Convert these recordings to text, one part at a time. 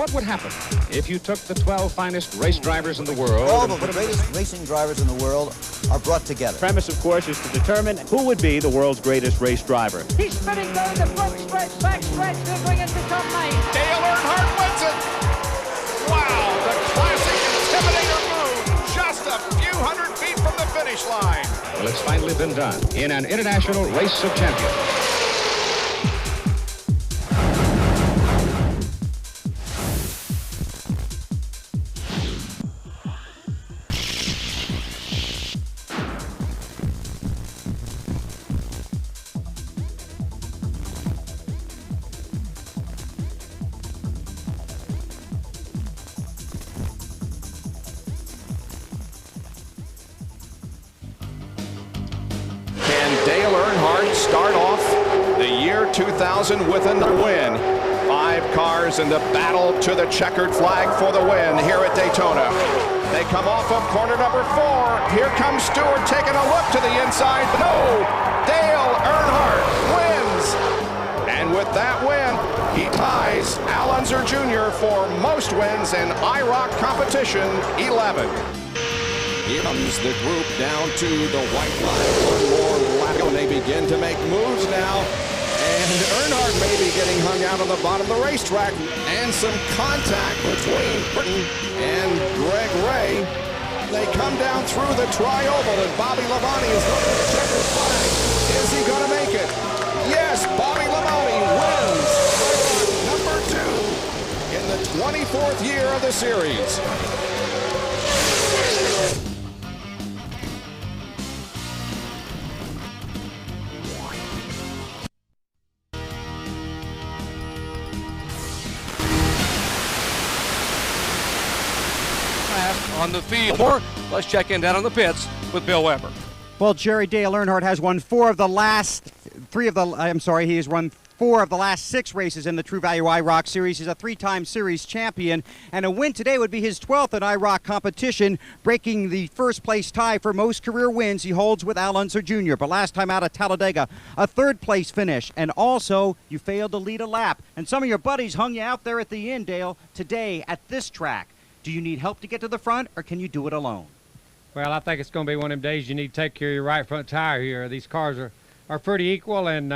What would happen if you took the 12 finest race drivers in the world? All of the greatest racing drivers in the world are brought together. The premise, of course, is to determine who would be the world's greatest race driver. He's spinning down the front stretch, back stretch, to bring it to top 9. Dale Earnhardt wins it. Wow, the classic Intimidator move, just a few hundred feet from the finish line. Well, it's finally been done in an international race of champions. Dale Earnhardt start off the year 2000 with a win. 5 cars in the battle to the checkered flag for the win here at Daytona. They come off of corner number 4. Here comes Stewart taking a look to the inside. No! Dale Earnhardt wins! And with that win, he ties Al Unser Jr. for most wins in IROC competition, 11. Here comes the group down to the white line. One more lap, and they begin to make moves now. And Earnhardt may be getting hung out on the bottom of the racetrack. And some contact between Burton and Greg Ray. They come down through the tri-oval, and Bobby Labonte is looking to check his flag. Is he going to make it? Yes, Bobby Labonte wins number 2 in the 24th year of the series. On the field. Let's check in down on the pits with Bill Weber. Well, Jerry, Dale Earnhardt has won 4 of the last 6 races in the True Value IROC Series. He's a 3-time series champion, and a win today would be his 12th in IROC competition, breaking the first-place tie for most career wins he holds with Al Unser Jr. But last time out at Talladega, a 3rd-place finish, and also you failed to lead a lap. And some of your buddies hung you out there at the end, Dale, today at this track. Do you need help to get to the front, or can you do it alone? Well, I think it's going to be one of them days you need to take care of your right front tire here. These cars are pretty equal, and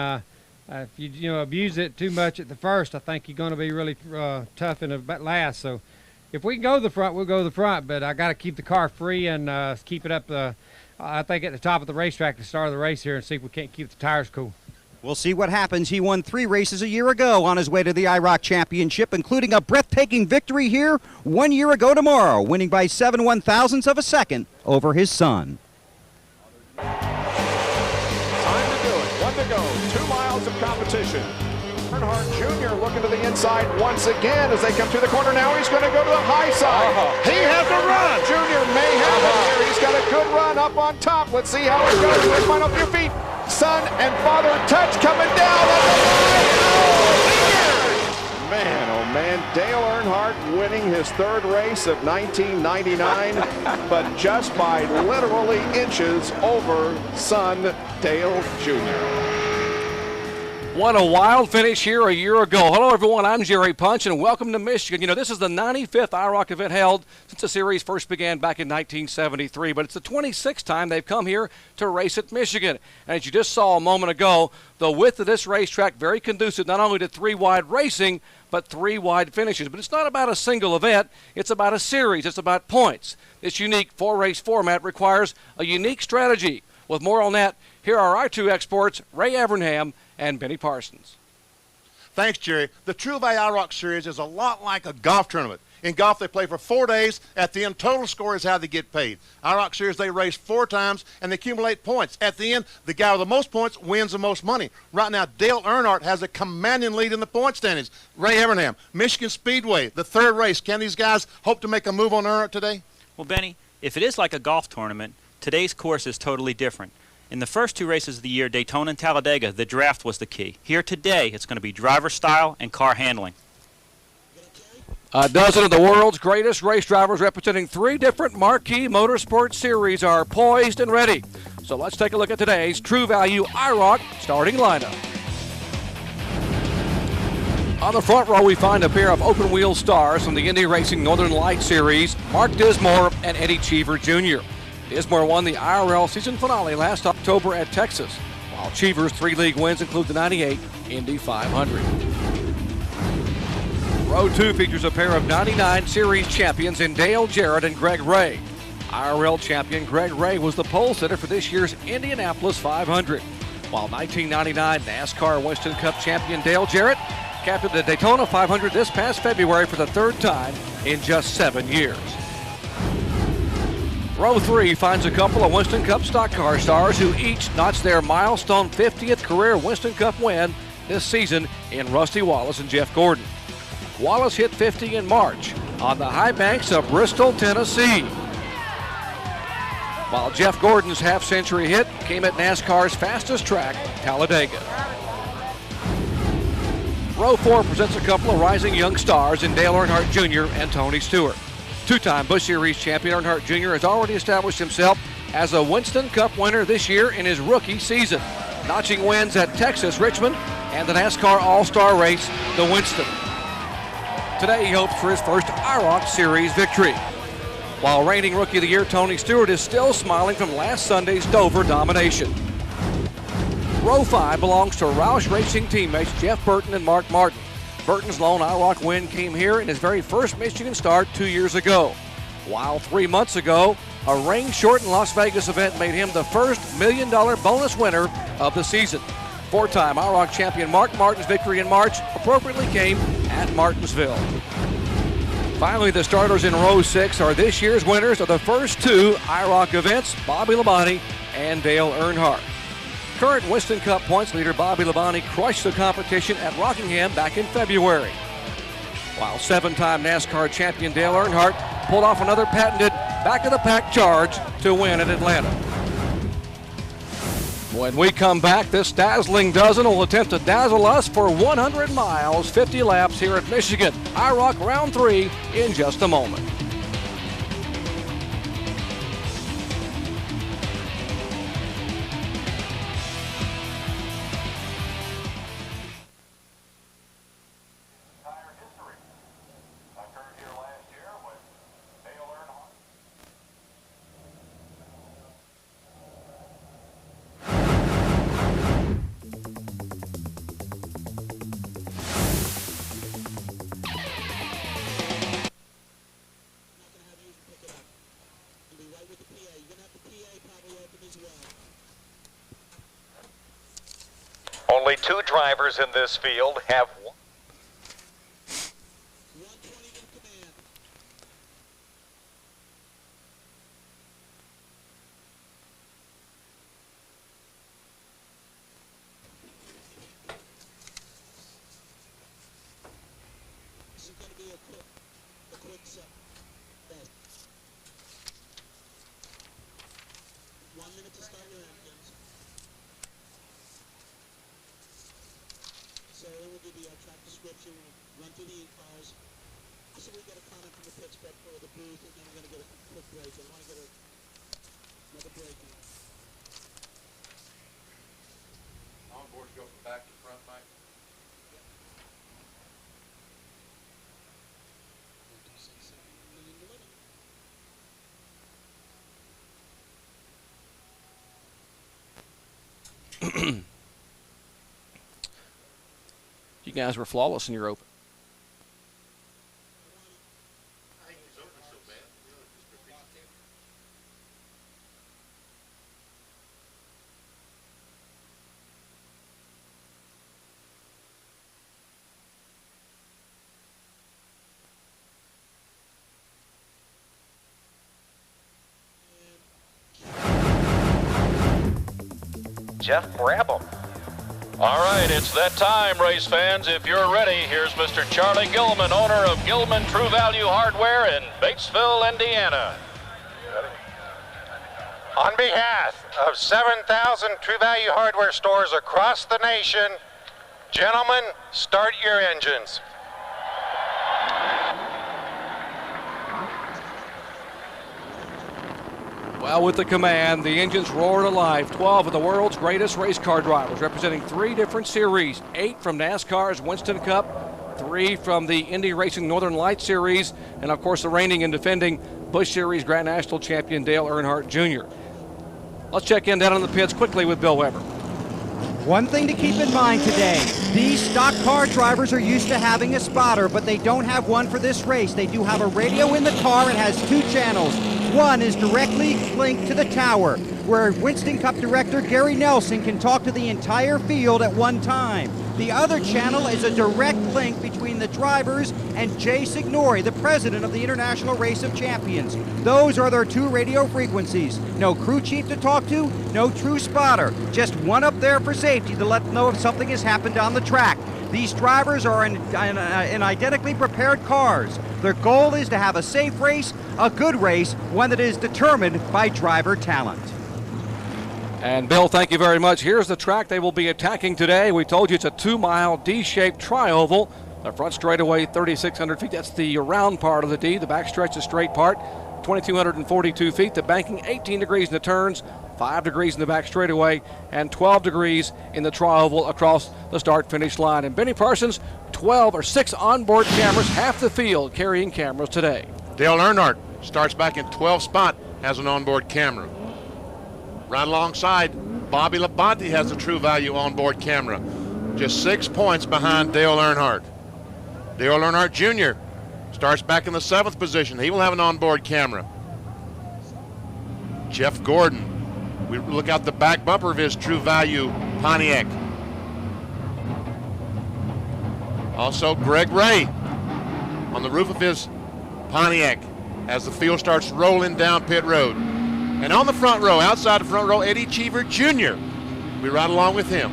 if you abuse it too much at the first, I think you're going to be really tough in the last. So if we can go to the front, we'll go to the front, but I got to keep the car free and keep it up, I think, at the top of the racetrack to start the race here and see if we can't keep the tires cool. We'll see what happens. He won 3 races a year ago on his way to the IROC Championship, including a breathtaking victory here 1 year ago tomorrow, winning by 7 1/1000ths of a second over his son. Time to do it. 1 to go. 2 miles of competition. Earnhardt Jr. looking to the inside once again as they come to the corner. Now he's going to go to the high side. He has to run. Jr. may have it here. He's got a good run up on top. Let's see how it goes. His final few feet. Son and father touch coming down at the line. Oh, man, oh man. Dale Earnhardt winning his 3rd race of 1999, but just by literally inches over son Dale Jr. What a wild finish here a year ago. Hello, everyone. I'm Jerry Punch, and welcome to Michigan. You know, this is the 95th IROC event held since the series first began back in 1973, but it's the 26th time they've come here to race at Michigan. And as you just saw a moment ago, the width of this racetrack very conducive not only to 3-wide racing, but 3-wide finishes. But it's not about a single event. It's about a series. It's about points. This unique 4-race format requires a unique strategy. With more on that, here are our 2 experts, Ray Evernham and Benny Parsons. Thanks, Jerry. The True Value IROC Series is a lot like a golf tournament. In golf, they play for 4 days. At the end, total score is how they get paid. IROC Series, they race 4 times, and they accumulate points. At the end, the guy with the most points wins the most money. Right now, Dale Earnhardt has a commanding lead in the point standings. Ray Evernham, Michigan Speedway, the 3rd race. Can these guys hope to make a move on Earnhardt today? Well, Benny, if it is like a golf tournament, today's course is totally different. In the first 2 races of the year, Daytona and Talladega, the draft was the key. Here today, it's going to be driver style and car handling. A dozen of the world's greatest race drivers representing 3 different marquee motorsport series are poised and ready. So let's take a look at today's True Value IROC starting lineup. On the front row, we find a pair of open-wheel stars from the Indy Racing Northern Light Series, Mark Dismore and Eddie Cheever Jr. Dismore won the IRL season finale last October at Texas, while Cheever's 3 league wins include the '98 Indy 500. Row 2 features a pair of '99 Series champions in Dale Jarrett and Greg Ray. IRL champion Greg Ray was the pole sitter for this year's Indianapolis 500, while 1999 NASCAR Winston Cup champion Dale Jarrett captained the Daytona 500 this past February for the 3rd time in just 7 years. Row 3 finds a couple of Winston Cup stock car stars who each notched their milestone 50th career Winston Cup win this season in Rusty Wallace and Jeff Gordon. Wallace hit 50 in March on the high banks of Bristol, Tennessee, while Jeff Gordon's half-century hit came at NASCAR's fastest track, Talladega. Row 4 presents a couple of rising young stars in Dale Earnhardt Jr. and Tony Stewart. Two-time Busch Series champion Earnhardt Jr. has already established himself as a Winston Cup winner this year in his rookie season, notching wins at Texas, Richmond, and the NASCAR All-Star Race, the Winston. Today he hopes for his first IROC Series victory, while reigning Rookie of the Year Tony Stewart is still smiling from last Sunday's Dover domination. Row 5 belongs to Roush Racing teammates Jeff Burton and Mark Martin. Burton's lone IROC win came here in his very first Michigan start 2 years ago, while 3 months ago, a rain-shortened Las Vegas event made him the first $1 million bonus winner of the season. 4-time IROC champion Mark Martin's victory in March appropriately came at Martinsville. Finally, the starters in row 6 are this year's winners of the first 2 IROC events, Bobby Labonte and Dale Earnhardt. Current Winston Cup points leader Bobby Labonte crushed the competition at Rockingham back in February, while 7-time NASCAR champion Dale Earnhardt pulled off another patented back-of-the-pack charge to win at Atlanta. When we come back, this dazzling dozen will attempt to dazzle us for 100 miles, 50 laps here at Michigan. IROC Round 3 in just a moment. Only 2 drivers in this field have one. This is going to be a quick set. 1 minute to start your engines. So then we'll give you a track description, we'll run through the cars. So we get a comment from the pit spec for the booth, and then we're going to get a quick break. I want to get another break in. Onboards go from back to front, Mike. You guys were flawless in your open. Jeff, grab him. All right, it's that time, race fans. If you're ready, here's Mr. Charlie Gilman, owner of Gilman True Value Hardware in Batesville, Indiana. On behalf of 7,000 True Value Hardware stores across the nation, gentlemen, start your engines. Well, with the command, the engines roared alive. 12 of the world's greatest race car drivers, representing 3 different series. 8 from NASCAR's Winston Cup, 3 from the Indy Racing Northern Light Series, and of course the reigning and defending Busch Series Grand National champion Dale Earnhardt Jr. Let's check in down on the pits quickly with Bill Weber. One thing to keep in mind today, these stock car drivers are used to having a spotter, but they don't have one for this race. They do have a radio in the car. It has 2 channels. One is directly linked to the tower, where Winston Cup director Gary Nelson can talk to the entire field at one time. The other channel is a direct link between the drivers and Jay Signori, the president of the International Race of Champions. Those are their 2 radio frequencies. No crew chief to talk to, no true spotter. Just one up there for safety to let them know if something has happened on the track. These drivers are in identically prepared cars. Their goal is to have a safe race, a good race, one that is determined by driver talent. And Bill, thank you very much. Here's the track they will be attacking today. We told you it's a 2-mile D-shaped tri-oval. The front straightaway, 3,600 feet. That's the round part of the D. The backstretch, the straight part, 2,242 feet. The banking, 18 degrees in the turns, 5 degrees in the back straightaway, and 12 degrees in the tri-oval across the start-finish line. And Benny Parsons, 6 onboard cameras, half the field carrying cameras today. Dale Earnhardt starts back in 12th spot, has an onboard camera. Right alongside, Bobby Labonte has a True Value onboard camera. Just 6 points behind Dale Earnhardt. Dale Earnhardt Jr. starts back in the 7th position. He will have an onboard camera. Jeff Gordon, we look out the back bumper of his True Value Pontiac. Also Greg Ray on the roof of his Pontiac as the field starts rolling down pit road. And on the front row, outside the front row, Eddie Cheever Jr. We ride along with him.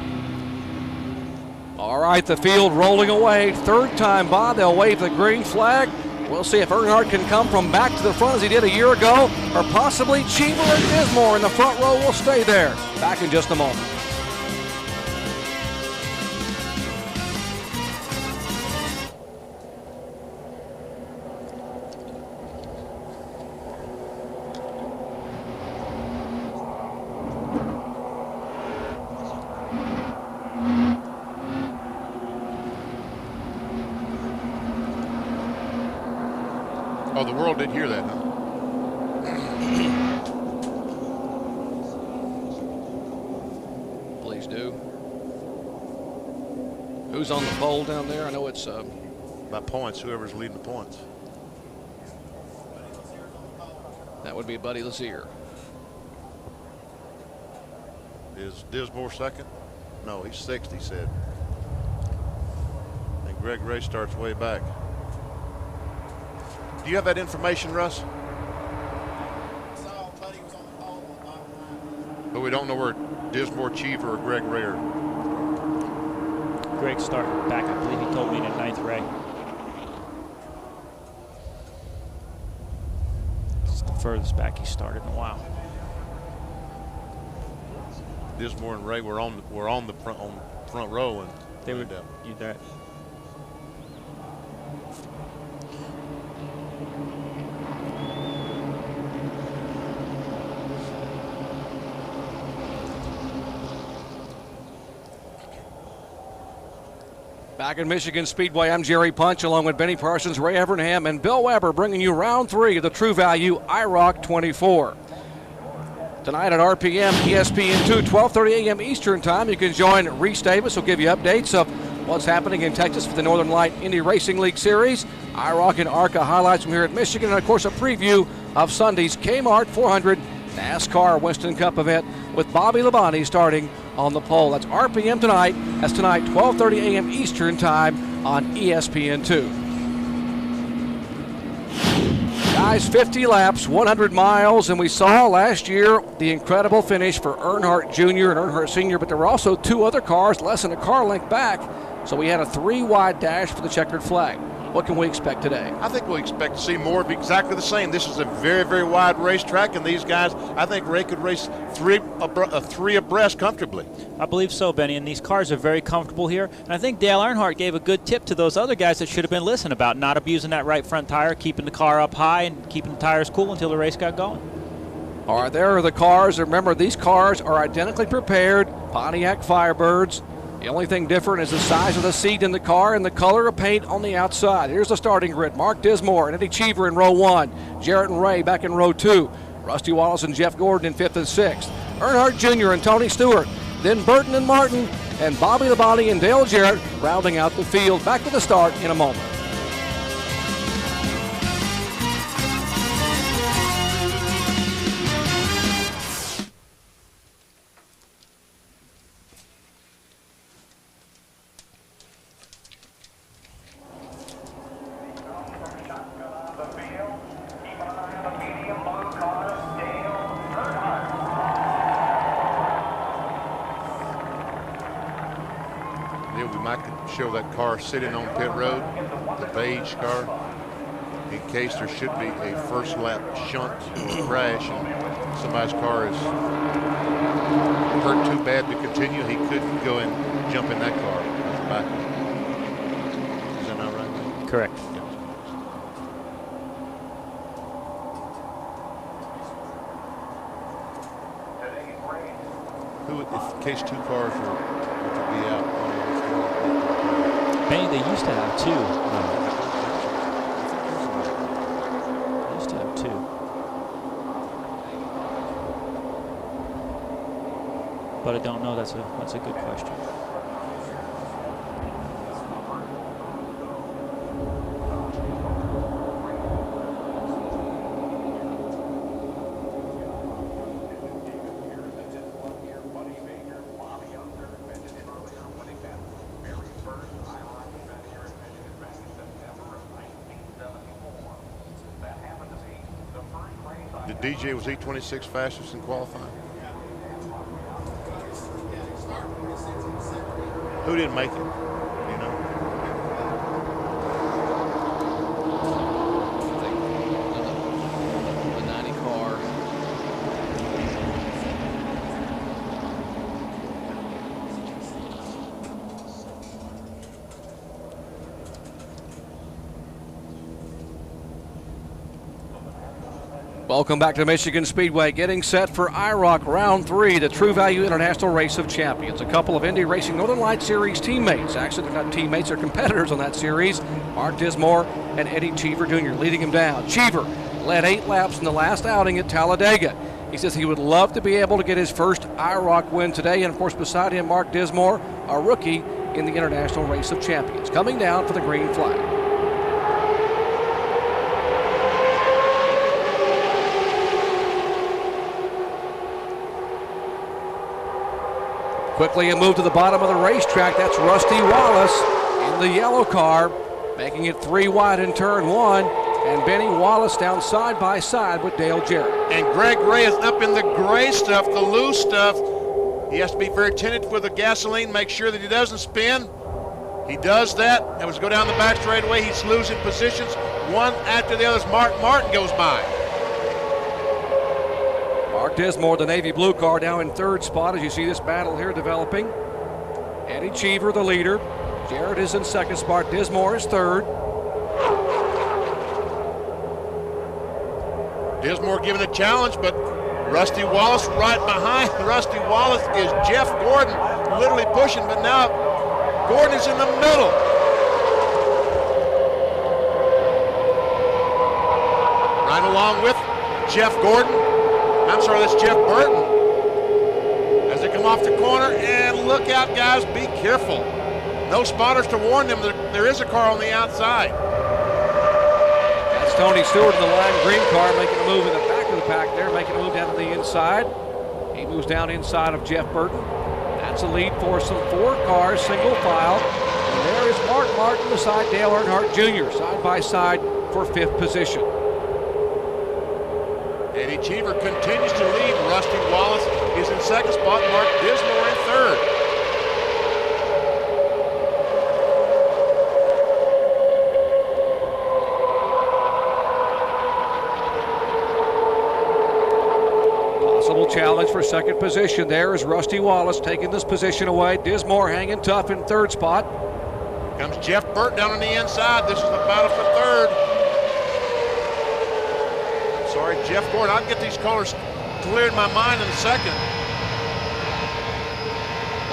All right, the field rolling away. 3rd time by, they'll wave the green flag. We'll see if Earnhardt can come from back to the front as he did a year ago, or possibly Cheever and Dismore in the front row will stay there. Back in just a moment. Oh, the world did hear that, huh? Please do. Who's on the pole down there? I know it's by points, whoever's leading the points. That would be Buddy Lazier. Is Dismore second? No, he's 6th, he said. And Greg Ray starts way back. Do you have that information, Russ? But we don't know where Dismore, Cheever, or Greg Ray are. Greg started back, I believe he told me, in 9th Ray. It's the furthest back he started in a while. Dismore and Ray were on the front row, and they were down. You that. Back in Michigan Speedway, I'm Jerry Punch along with Benny Parsons, Ray Evernham, and Bill Weber bringing you round 3 of the True Value IROC 24. Tonight at RPM, ESPN 2, 12:30 a.m. Eastern Time. You can join Reese Davis. He'll give you updates of what's happening in Texas for the Northern Light Indy Racing League Series, IROC and ARCA highlights from here at Michigan, and of course a preview of Sunday's Kmart 400 NASCAR Winston Cup event with Bobby Labonte starting on the pole. That's RPM tonight. That's tonight, 12:30 a.m. Eastern Time on ESPN 2. Guys, 50 laps, 100 miles, and we saw last year the incredible finish for Earnhardt Jr. and Earnhardt Sr., but there were also 2 other cars less than a car length back, so we had a 3-wide dash for the checkered flag. What can we expect today? I think we'll expect to see more of exactly the same. This is a very, very wide racetrack, and these guys, I think Ray could race three abreast comfortably. I believe so, Benny, and these cars are very comfortable here. And I think Dale Earnhardt gave a good tip to those other guys that should have been listening about not abusing that right front tire, keeping the car up high, and keeping the tires cool until the race got going. All right, there are the cars. Remember, these cars are identically prepared, Pontiac Firebirds. The only thing different is the size of the seat in the car and the color of paint on the outside. Here's the starting grid. Mark Dismore and Eddie Cheever in row 1. Jarrett and Ray back in row 2. Rusty Wallace and Jeff Gordon in 5th and 6th. Earnhardt Jr. and Tony Stewart. Then Burton and Martin and Bobby Labonte and Dale Jarrett rounding out the field. Back to the start in a moment. Show that car sitting on pit road, the beige car, in case there should be a first lap shunt or crash and somebody's car is hurt too bad to continue. He could go and jump in that car at the back. Is that not right? Correct. Yeah. Who, in case two cars were to be out? Benny, they used to have 2. They used to have 2. But I don't know. That's a good question. DJ was E26 fastest in qualifying. Who didn't make it? You know. The 90 car. Welcome back to Michigan Speedway, getting set for IROC Round 3, the True Value International Race of Champions. A couple of Indy Racing Northern Light Series teammates. Actually, they're not teammates, they're competitors on that series. Mark Dismore and Eddie Cheever Jr. leading him down. Cheever led 8 laps in the last outing at Talladega. He says he would love to be able to get his first IROC win today. And, of course, beside him, Mark Dismore, a rookie in the International Race of Champions, coming down for the green flag. Quickly a move to the bottom of the racetrack. That's Rusty Wallace in the yellow car, making it 3 wide in turn 1. And Benny Wallace down side by side with Dale Jarrett. And Greg Ray is up in the gray stuff, the loose stuff. He has to be very attentive with the gasoline, make sure that he doesn't spin. He does that. And as we go down the back straightaway, he's losing positions. One after the other as Mark Martin goes by. Mark Dismore, the navy blue car, now in 3rd spot as you see this battle here developing. Eddie Cheever, the leader. Jarrett is in 2nd spot. Dismore is 3rd. Dismore given a challenge, but Rusty Wallace right behind. Rusty Wallace is Jeff Gordon literally pushing, but now Gordon is in the middle. Right along with Jeff Gordon. I'm sorry, that's Jeff Burton. As they come off the corner, and look out, guys, be careful. No spotters to warn them that there is a car on the outside. That's Tony Stewart in the lime green car making a move in the back of the pack there, making a move down to the inside. He moves down inside of Jeff Burton. That's a lead for some 4 cars, single file. And there is Mark Martin beside Dale Earnhardt Jr., side by side for 5th position. Eddie Cheever continues to lead. Rusty Wallace is in 2nd spot. Mark Dismore in 3rd. Possible challenge for 2nd position. There is Rusty Wallace taking this position away. Dismore hanging tough in 3rd spot. Comes Jeff Burt down on the inside. This is the battle for 3rd. Sorry, Jeff Gordon. I'll get these colors cleared in my mind in a second.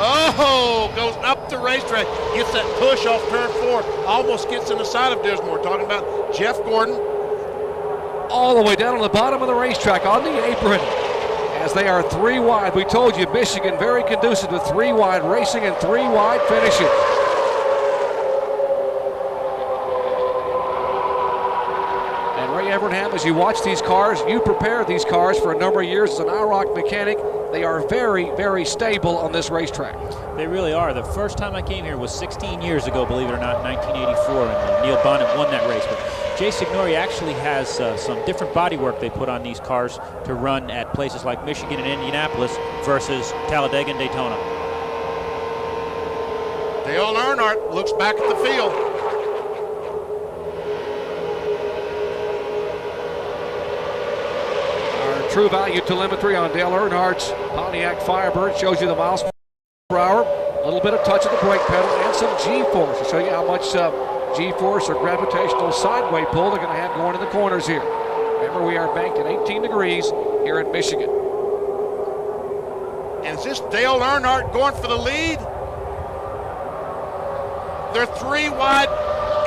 Oh, goes up the racetrack, gets that push off turn 4, almost gets in the side of Dismore. Talking about Jeff Gordon. All the way down on the bottom of the racetrack on the apron as they are 3 wide. We told you Michigan very conducive to 3 wide racing and 3 wide finishing. And Ray Evernham, as you watch these cars, you prepared these cars for a number of years as an IROC mechanic. They are very, very stable on this racetrack. They really are. The first time I came here was 16 years ago, believe it or not, 1984, and Neil Bonnet won that race. But Jay Signori actually has some different bodywork they put on these cars to run at places like Michigan and Indianapolis versus Talladega and Daytona. Dale Earnhardt looks back at the field. True value telemetry on Dale Earnhardt's Pontiac Firebird shows you the miles per hour, a little bit of touch of the brake pedal, and some G-force to show you how much G-force or gravitational sideway pull they're going to have going in the corners here. Remember, we are banked at 18 degrees here at Michigan. And is this Dale Earnhardt going for the lead? They're 3 wide.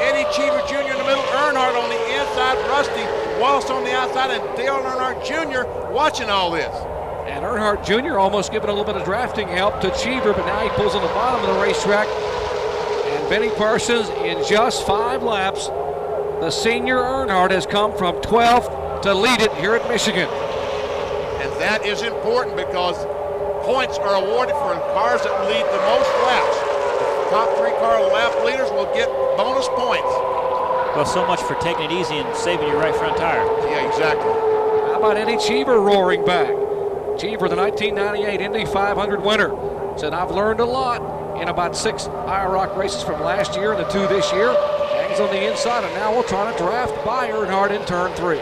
Eddie Cheever Jr. in the middle, Earnhardt on the inside, Rusty Wallace on the outside, and Dale Earnhardt Jr. watching all this. And Earnhardt Jr. almost giving a little bit of drafting help to Cheever, but now he pulls on the bottom of the racetrack. And Benny Parsons, in just 5 laps, the senior Earnhardt has come from 12th to lead it here at Michigan. And that is important because points are awarded for cars that lead the most laps. The top 3 car lap leaders will get bonus points. Well, so much for taking it easy and saving your right front tire. Yeah, exactly. How about Eddie Cheever roaring back? Cheever, the 1998 Indy 500 winner, said, I've learned a lot in about 6 IROC races from last year and the 2 this year. Hangs on the inside, and now we'll try to draft by Earnhardt in turn 3.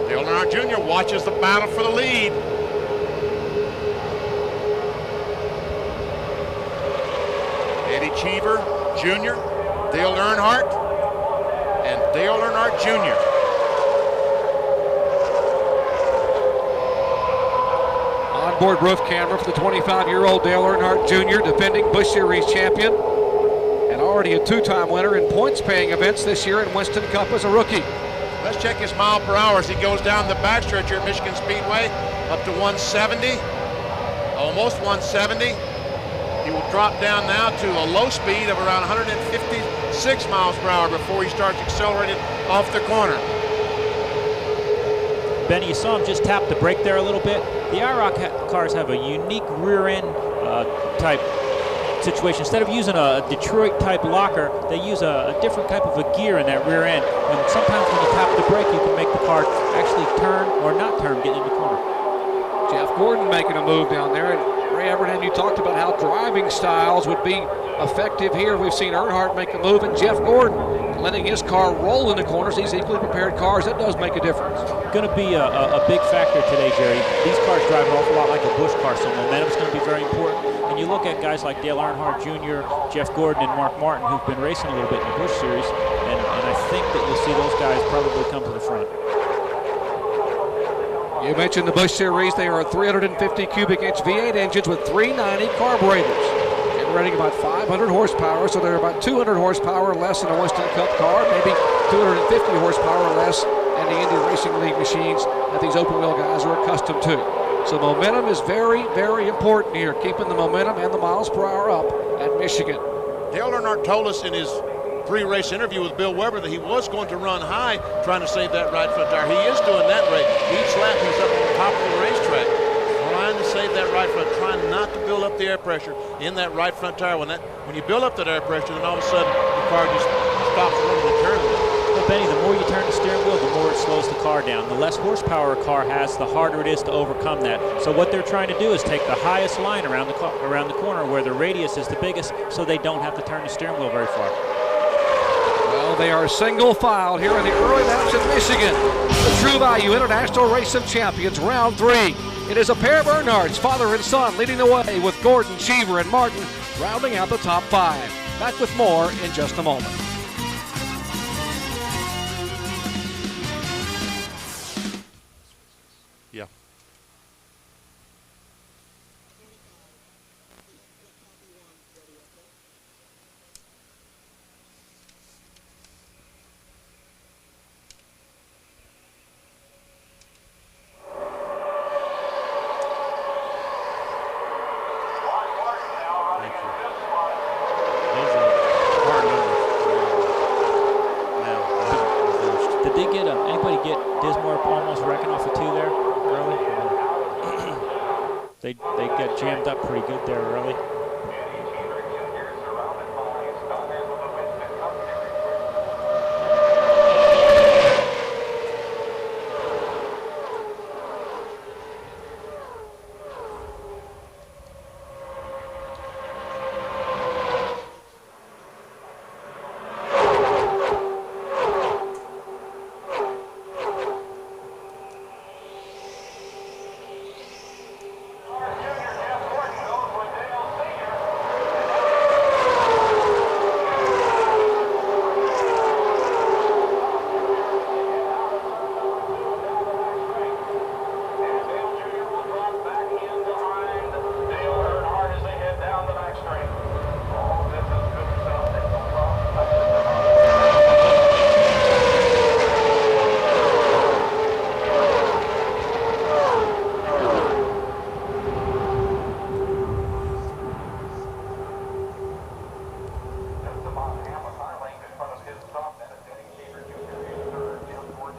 Dale Earnhardt Jr. watches the battle for the lead. Eddie Cheever Jr., Dale Earnhardt, and Dale Earnhardt Jr. Onboard roof camera for the 25-year-old Dale Earnhardt Jr., defending Busch Series champion, and already a 2-time winner in points-paying events this year in Winston Cup as a rookie. Let's check his mile per hour as he goes down the backstretch here at Michigan Speedway, up to 170, almost 170. He will drop down now to a low speed of around 156 miles per hour before he starts accelerating off the corner. Benny, you saw him just tap the brake there a little bit. The IROC cars have a unique rear end type situation. Instead of using a Detroit type locker, they use a different type of a gear in that rear end. And sometimes when you tap the brake, you can make the car actually turn or not turn getting in the corner. Jeff Gordon making a move down there. And Ray Evernham, you talked about how driving styles would be effective here. We've seen Earnhardt make a move, and Jeff Gordon letting his car roll in the corners. These equally prepared cars, that does make a difference. Going to be a big factor today, Jerry. These cars drive an awful lot like a Busch car, so momentum's going to be very important. And you look at guys like Dale Earnhardt Jr., Jeff Gordon, and Mark Martin, who've been racing a little bit in the Busch Series, and I think that you'll see those guys probably come to the front. You mentioned the Busch Series. They are 350 cubic inch V8 engines with 390 carburetors, generating about 500 horsepower, so they're about 200 horsepower less than a Winston Cup car, maybe 250 horsepower less than the Indy Racing League machines that these open wheel guys are accustomed to. So momentum is very, very important here, keeping the momentum and the miles per hour up at Michigan. Dale Earnhardt told us in his pre-race interview with Bill Weber that he was going to run high trying to save that right front tire. He is doing that rate. Each lap he's up on top of the racetrack trying to save that right front, trying not to build up the air pressure in that right front tire. When you build up that air pressure, then all of a sudden the car just stops running the turn. Well, Benny, the more you turn the steering wheel, the more it slows the car down. The less horsepower a car has, the harder it is to overcome that. So what they're trying to do is take the highest line around the corner where the radius is the biggest, so they don't have to turn the steering wheel very far. Well, they are single filed here in the early laps at Michigan. The True Value International Race of Champions, round 3. It is a pair of Earnhardts, father and son, leading the way with Gordon, Cheever, and Martin rounding out the top 5. Back with more in just a moment. get Dismore almost wrecking off a 2 there early? They got jammed up pretty good there early.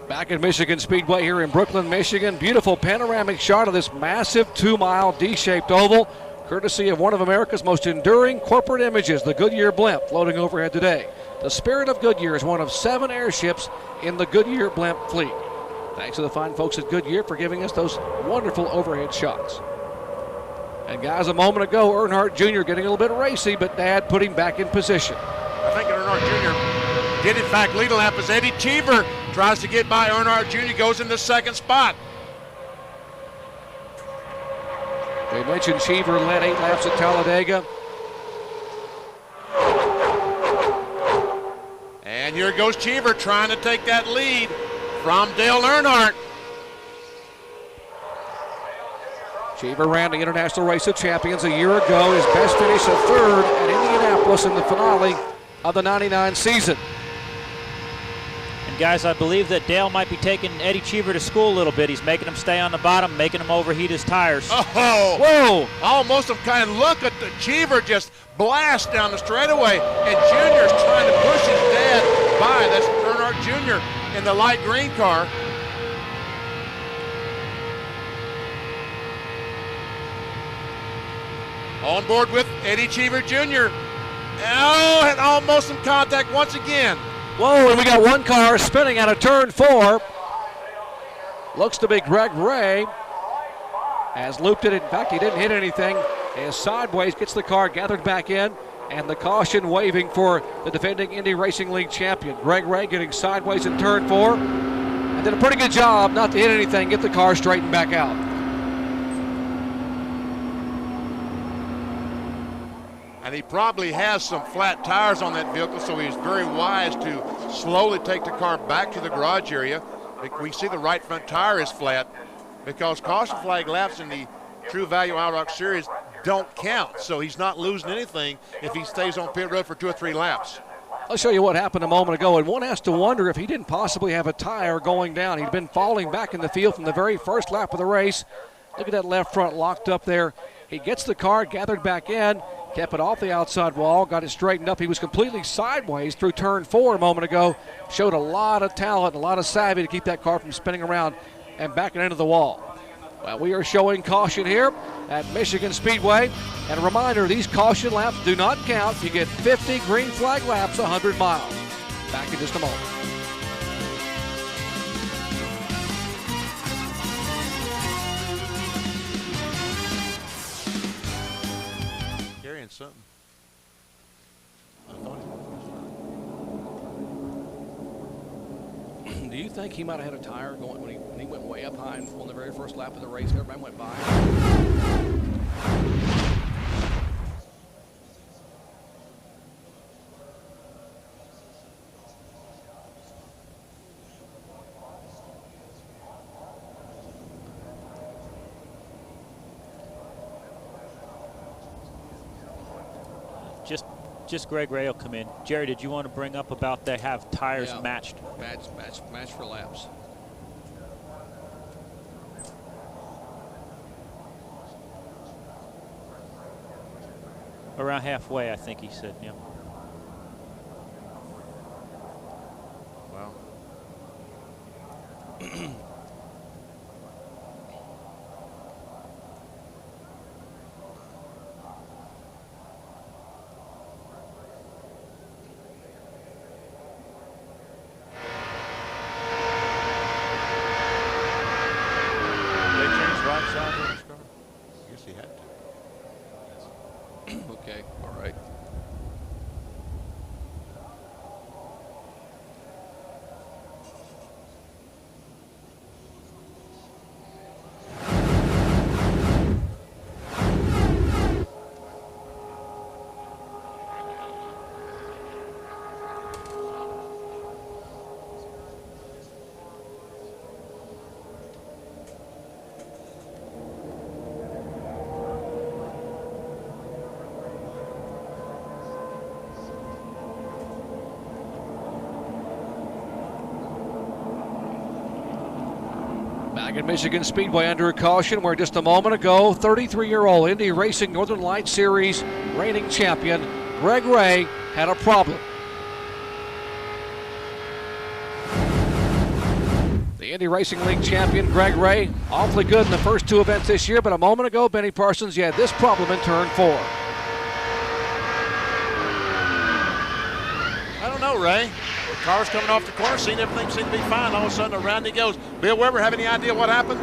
Back at Michigan Speedway here in Brooklyn, Michigan. Beautiful panoramic shot of this massive 2-mile D-shaped oval, courtesy of one of America's most enduring corporate images, the Goodyear blimp floating overhead today. The Spirit of Goodyear is one of 7 airships in the Goodyear blimp fleet. Thanks to the fine folks at Goodyear for giving us those wonderful overhead shots. And guys, a moment ago, Earnhardt Jr. getting a little bit racy, but Dad put him back in position. I think Earnhardt Jr. did in fact lead a lap as Eddie Cheever tries to get by Earnhardt Jr., goes in the second spot. We mentioned Cheever led 8 laps at Talladega. And here goes Cheever trying to take that lead from Dale Earnhardt. Cheever ran the International Race of Champions a year ago. His best finish of 3rd at Indianapolis in the finale of the '99 season. And guys, I believe that Dale might be taking Eddie Cheever to school a little bit. He's making him stay on the bottom, making him overheat his tires. Oh, whoa! Almost a kind of look at the Cheever just blast down the straightaway, and Junior's trying to push his dad by. That's Earnhardt Jr. in the light green car. On board with Eddie Cheever Jr. Oh, and almost in contact once again. Whoa, and we got one car spinning out of turn 4. Looks to be Greg Ray. Has looped it. In fact, he didn't hit anything. Is sideways, gets the car gathered back in, and the caution waving for the defending Indy Racing League champion. Greg Ray getting sideways in turn 4. And did a pretty good job not to hit anything, get the car straightened back out. And he probably has some flat tires on that vehicle, so he's very wise to slowly take the car back to the garage area. We see the right front tire is flat because caution flag laps in the True Value IROC Series don't count, so he's not losing anything if he stays on pit road for 2 or 3 laps. I'll show you what happened a moment ago, and one has to wonder if he didn't possibly have a tire going down. He'd been falling back in the field from the very first lap of the race. Look at that left front locked up there. He gets the car gathered back in, kept it off the outside wall, got it straightened up. He was completely sideways through turn 4 a moment ago. Showed a lot of talent, a lot of savvy to keep that car from spinning around and backing into the wall. Well, we are showing caution here at Michigan Speedway. And a reminder, these caution laps do not count. You get 50 green flag laps, 100 miles. Back in just a moment. Carrying something. Do you think he might have had a tire going when he went way up high on the very first lap of the race? Everybody went by. Just Greg Ray will come in. Jerry, did you want to bring up about they have tires matched? Match for laps. Around halfway, I think he said, yeah. Wow. Okay, all right. Back at Michigan Speedway under a caution where just a moment ago, 33-year-old Indy Racing Northern Lights Series reigning champion Greg Ray had a problem. The Indy Racing League champion Greg Ray, awfully good in the first two events this year, but a moment ago, Benny Parsons, you had this problem in turn 4. I don't know, Ray. The car's coming off the corner, seeing everything seemed to be fine. All of a sudden, around he goes. Bill Weber, have any idea what happened?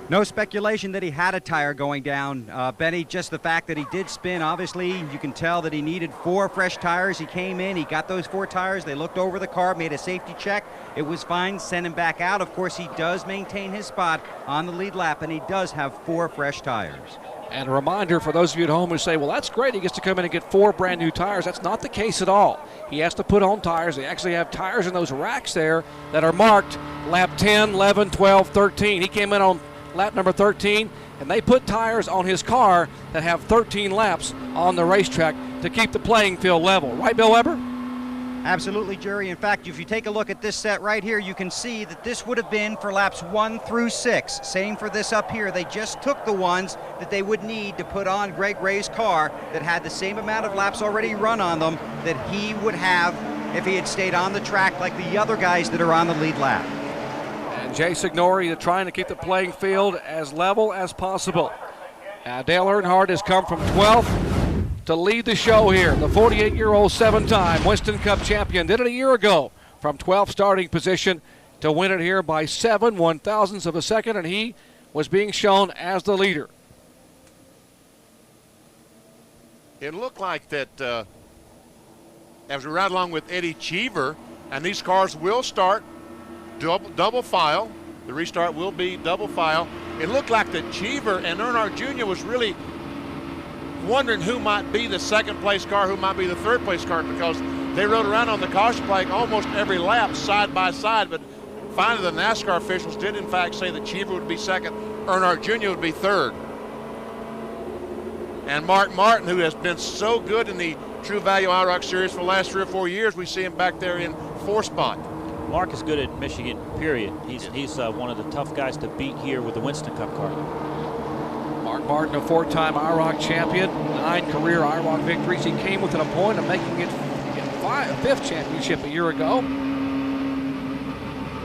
No speculation that he had a tire going down, Benny. Just the fact that he did spin. Obviously, you can tell that he needed 4 fresh tires. He came in, he got those 4 tires. They looked over the car, made a safety check. It was fine, sent him back out. Of course, he does maintain his spot on the lead lap, and he does have 4 fresh tires. And a reminder for those of you at home who say, well, that's great, he gets to come in and get 4 brand new tires. That's not the case at all. He has to put on tires. They actually have tires in those racks there that are marked lap 10, 11, 12, 13. He came in on lap number 13, and they put tires on his car that have 13 laps on the racetrack to keep the playing field level. Right, Bill Weber? Absolutely, Jerry. In fact, if you take a look at this set right here, you can see that this would have been for laps 1 through 6. Same for this up here. They just took the ones that they would need to put on Greg Ray's car that had the same amount of laps already run on them that he would have if he had stayed on the track like the other guys that are on the lead lap. And Jay Signori trying to keep the playing field as level as possible. Dale Earnhardt has come from 12th to lead the show here. The 48-year-old 7-time Winston Cup champion did it a year ago from 12th starting position to win it here by 7 1/1000ths of a second, and he was being shown as the leader. It looked like that as we ride along with Eddie Cheever, and these cars will start double file. The restart will be double file. It looked like that Cheever and Earnhardt Jr. was really wondering who might be the second place car, who might be the third place car, because they rode around on the caution flag almost every lap side by side, but finally the NASCAR officials did in fact say that Cheever would be second, Earnhardt Jr. would be third. And Mark Martin, who has been so good in the True Value IROC Series for the last 3 or 4 years, we see him back there in 4th spot. Mark is good at Michigan, period. He's one of the tough guys to beat here with the Winston Cup car. Mark Martin, a 4-time IROC champion, 9 career IROC victories. He came within a point of making it a 5th championship a year ago,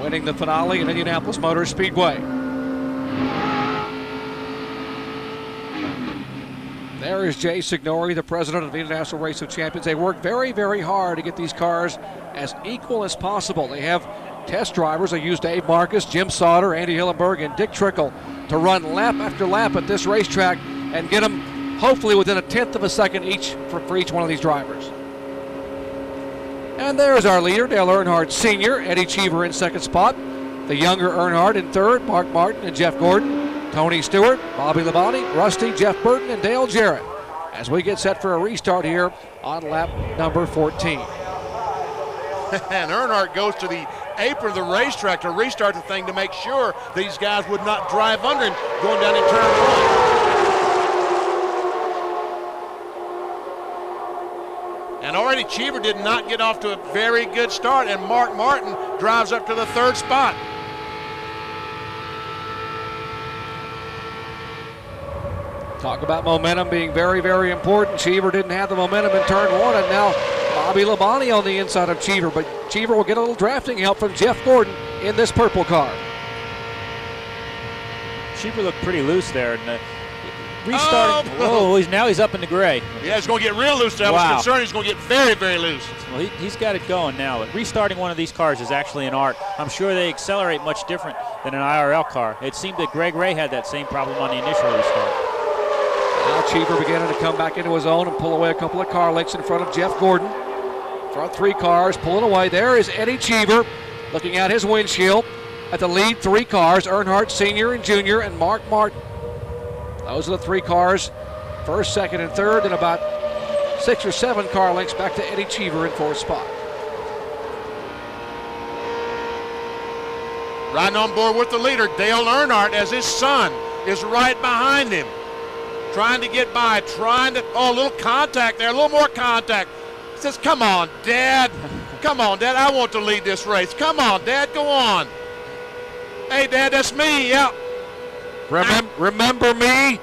winning the finale at Indianapolis Motor Speedway. There is Jay Signori, the president of the International Race of Champions. They work very, very hard to get these cars as equal as possible. They have test drivers. They use Dave Marcus, Jim Sauter, Andy Hillenberg, and Dick Trickle to run lap after lap at this racetrack and get them hopefully within a 1/10 of a second each for each one of these drivers. And there's our leader, Dale Earnhardt Sr., Eddie Cheever in 2nd spot. The younger Earnhardt in 3rd, Mark Martin and Jeff Gordon. Tony Stewart, Bobby Labonte, Rusty, Jeff Burton, and Dale Jarrett as we get set for a restart here on lap number 14. And Earnhardt goes to the apron of the racetrack to restart the thing to make sure these guys would not drive under him going down in turn 1. And already Cheever did not get off to a very good start, and Mark Martin drives up to the 3rd spot. Talk about momentum being very, very important. Cheever didn't have the momentum in turn 1, and now Bobby Labonte on the inside of Cheever, but Cheever will get a little drafting help from Jeff Gordon in this purple car. Cheever looked pretty loose there, and restarting. Oh, now he's up in the gray. Yeah, he's going to get real loose. I was concerned he's going to get very, very loose. Well, he's got it going now. But restarting one of these cars is actually an art. I'm sure they accelerate much different than an IRL car. It seemed that Greg Ray had that same problem on the initial restart. Now Cheever beginning to come back into his own and pull away a couple of car lengths in front of Jeff Gordon. Front three cars pulling away. There is Eddie Cheever looking at his windshield at the lead three cars, Earnhardt Sr. and Jr. and Mark Martin. Those are the three cars, first, second, and third, and about 6 or 7 car lengths back to Eddie Cheever in fourth spot. Riding on board with the leader, Dale Earnhardt, as his son is right behind him. Trying to get by, a little contact there, a little more contact. He says, come on, Dad. Come on, Dad, I want to lead this race. Come on, Dad, go on. Hey, Dad, that's me, yeah. Remember me?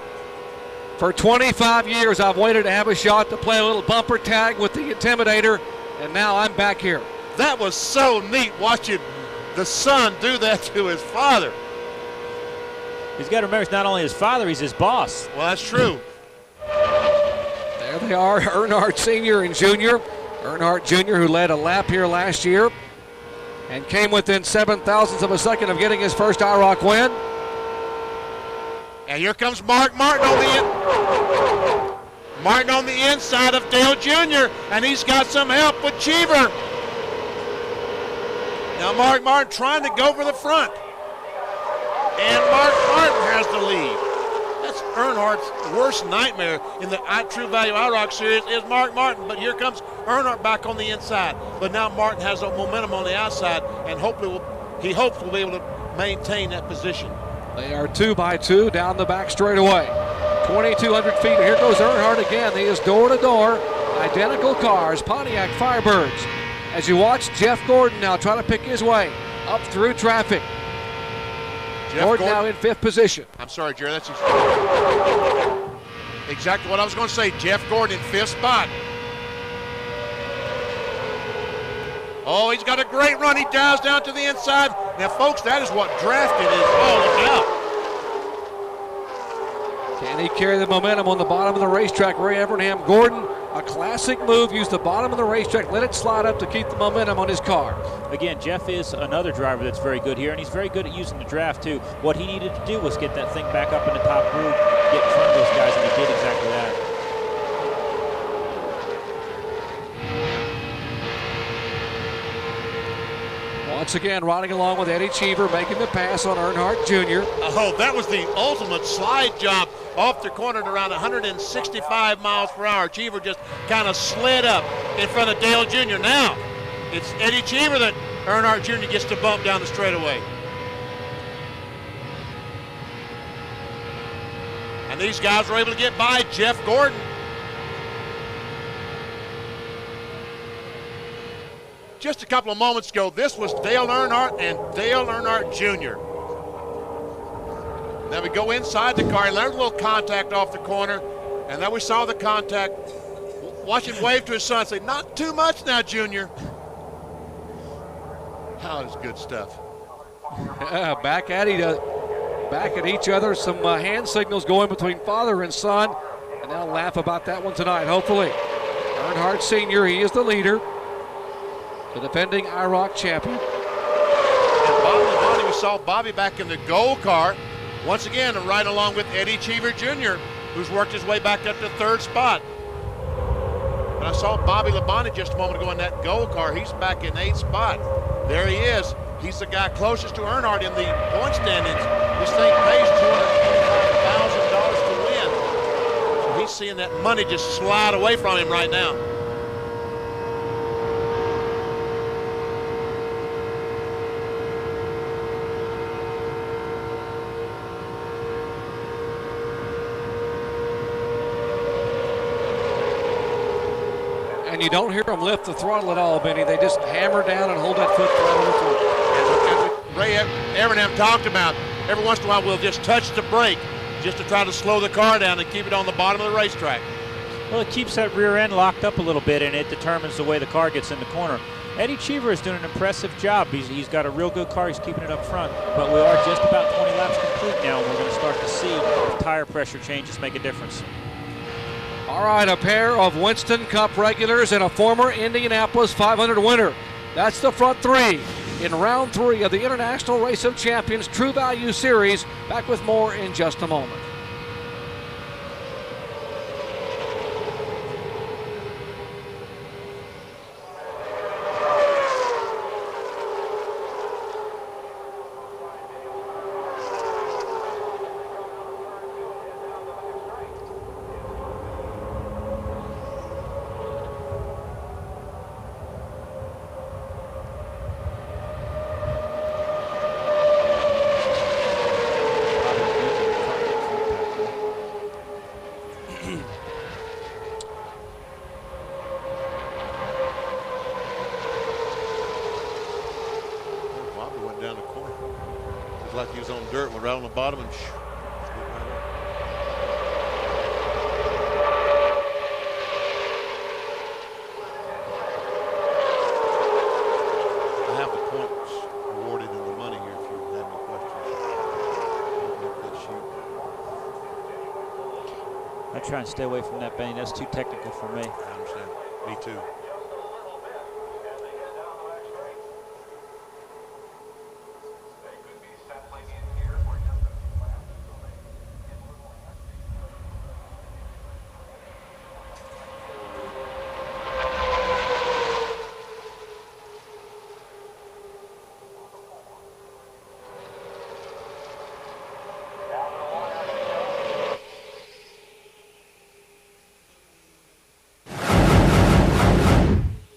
For 25 years, I've waited to have a shot to play a little bumper tag with the Intimidator, and now I'm back here. That was so neat watching the son do that to his father. He's got to remember, it's not only his father, he's his boss. Well, that's true. There they are, Earnhardt Sr. and Jr. Earnhardt Jr., who led a lap here last year and came within 0.7 of a second of getting his first IROC win. And here comes Mark Martin on the inside of Dale Jr., and he's got some help with Cheever. Now Mark Martin trying to go for the front. And Mark Martin has the lead. That's Earnhardt's worst nightmare in the True Value IROC series is Mark Martin. But here comes Earnhardt back on the inside. But now Martin has the momentum on the outside, and he hopes we'll be able to maintain that position. They are 2 by 2 down the back straightaway. 2,200 feet. Here goes Earnhardt again. He is door to door. Identical cars, Pontiac Firebirds. As you watch Jeff Gordon now try to pick his way up through traffic. Gordon now in 5th position. I'm sorry, Jerry. That's exactly what I was going to say. Jeff Gordon in 5th spot. Oh, he's got a great run. He dives down to the inside. Now, folks, that is what drafting is all about. Can he carry the momentum on the bottom of the racetrack? Ray Evernham Gordon, a classic move. Use the bottom of the racetrack, let it slide up to keep the momentum on his car. Again, Jeff is another driver that's very good here, and he's very good at using the draft, too. What he needed to do was get that thing back up in the top group, get in front of those guys, and he did exactly that. Once again, riding along with Eddie Cheever, making the pass on Earnhardt Jr. Oh, that was the ultimate slide job off the corner at around 165 miles per hour. Cheever just kind of slid up in front of Dale Jr. Now, it's Eddie Cheever that Earnhardt Jr. gets to bump down the straightaway. And these guys were able to get by Jeff Gordon. Just a couple of moments ago, this was Dale Earnhardt and Dale Earnhardt Jr. Then we go inside the car, and there's a little contact off the corner, and then we saw the contact. Watch him wave to his son, say, not too much now, Junior. That was good stuff. Yeah, back at each other. Some hand signals going between father and son, and they'll laugh about that one tonight, hopefully. Earnhardt Sr., he is the leader, the defending IROC champion. And Bobby, we saw Bobby back in the gold car. Once again, right along with Eddie Cheever Jr., who's worked his way back up to 3rd spot. But I saw Bobby Labonte just a moment ago in that gold car. He's back in 8th spot. There he is. He's the guy closest to Earnhardt in the point standings. This thing pays $225,000 to win. So he's seeing that money just slide away from him right now. And you don't hear them lift the throttle at all, Benny. They just hammer down and hold that foot flat on the floor. As Ray Evernham talked about, every once in a while we'll just touch the brake just to try to slow the car down and keep it on the bottom of the racetrack. Well, it keeps that rear end locked up a little bit, and it determines the way the car gets in the corner. Eddie Cheever is doing an impressive job. He's got a real good car. He's keeping it up front. But we are just about 20 laps complete now, and we're going to start to see if tire pressure changes make a difference. All right, a pair of Winston Cup regulars and a former Indianapolis 500 winner. That's the front three in round 3 of the International Race of Champions True Value Series. Back with more in just a moment. Bobby went down the corner. It's like he was on dirt, went right on the bottom and scooped right up. I have the points awarded in the money here if you have any questions. Don't look at that sheet. I try and stay away from that, Benny. That's too technical for me. I understand. Me too.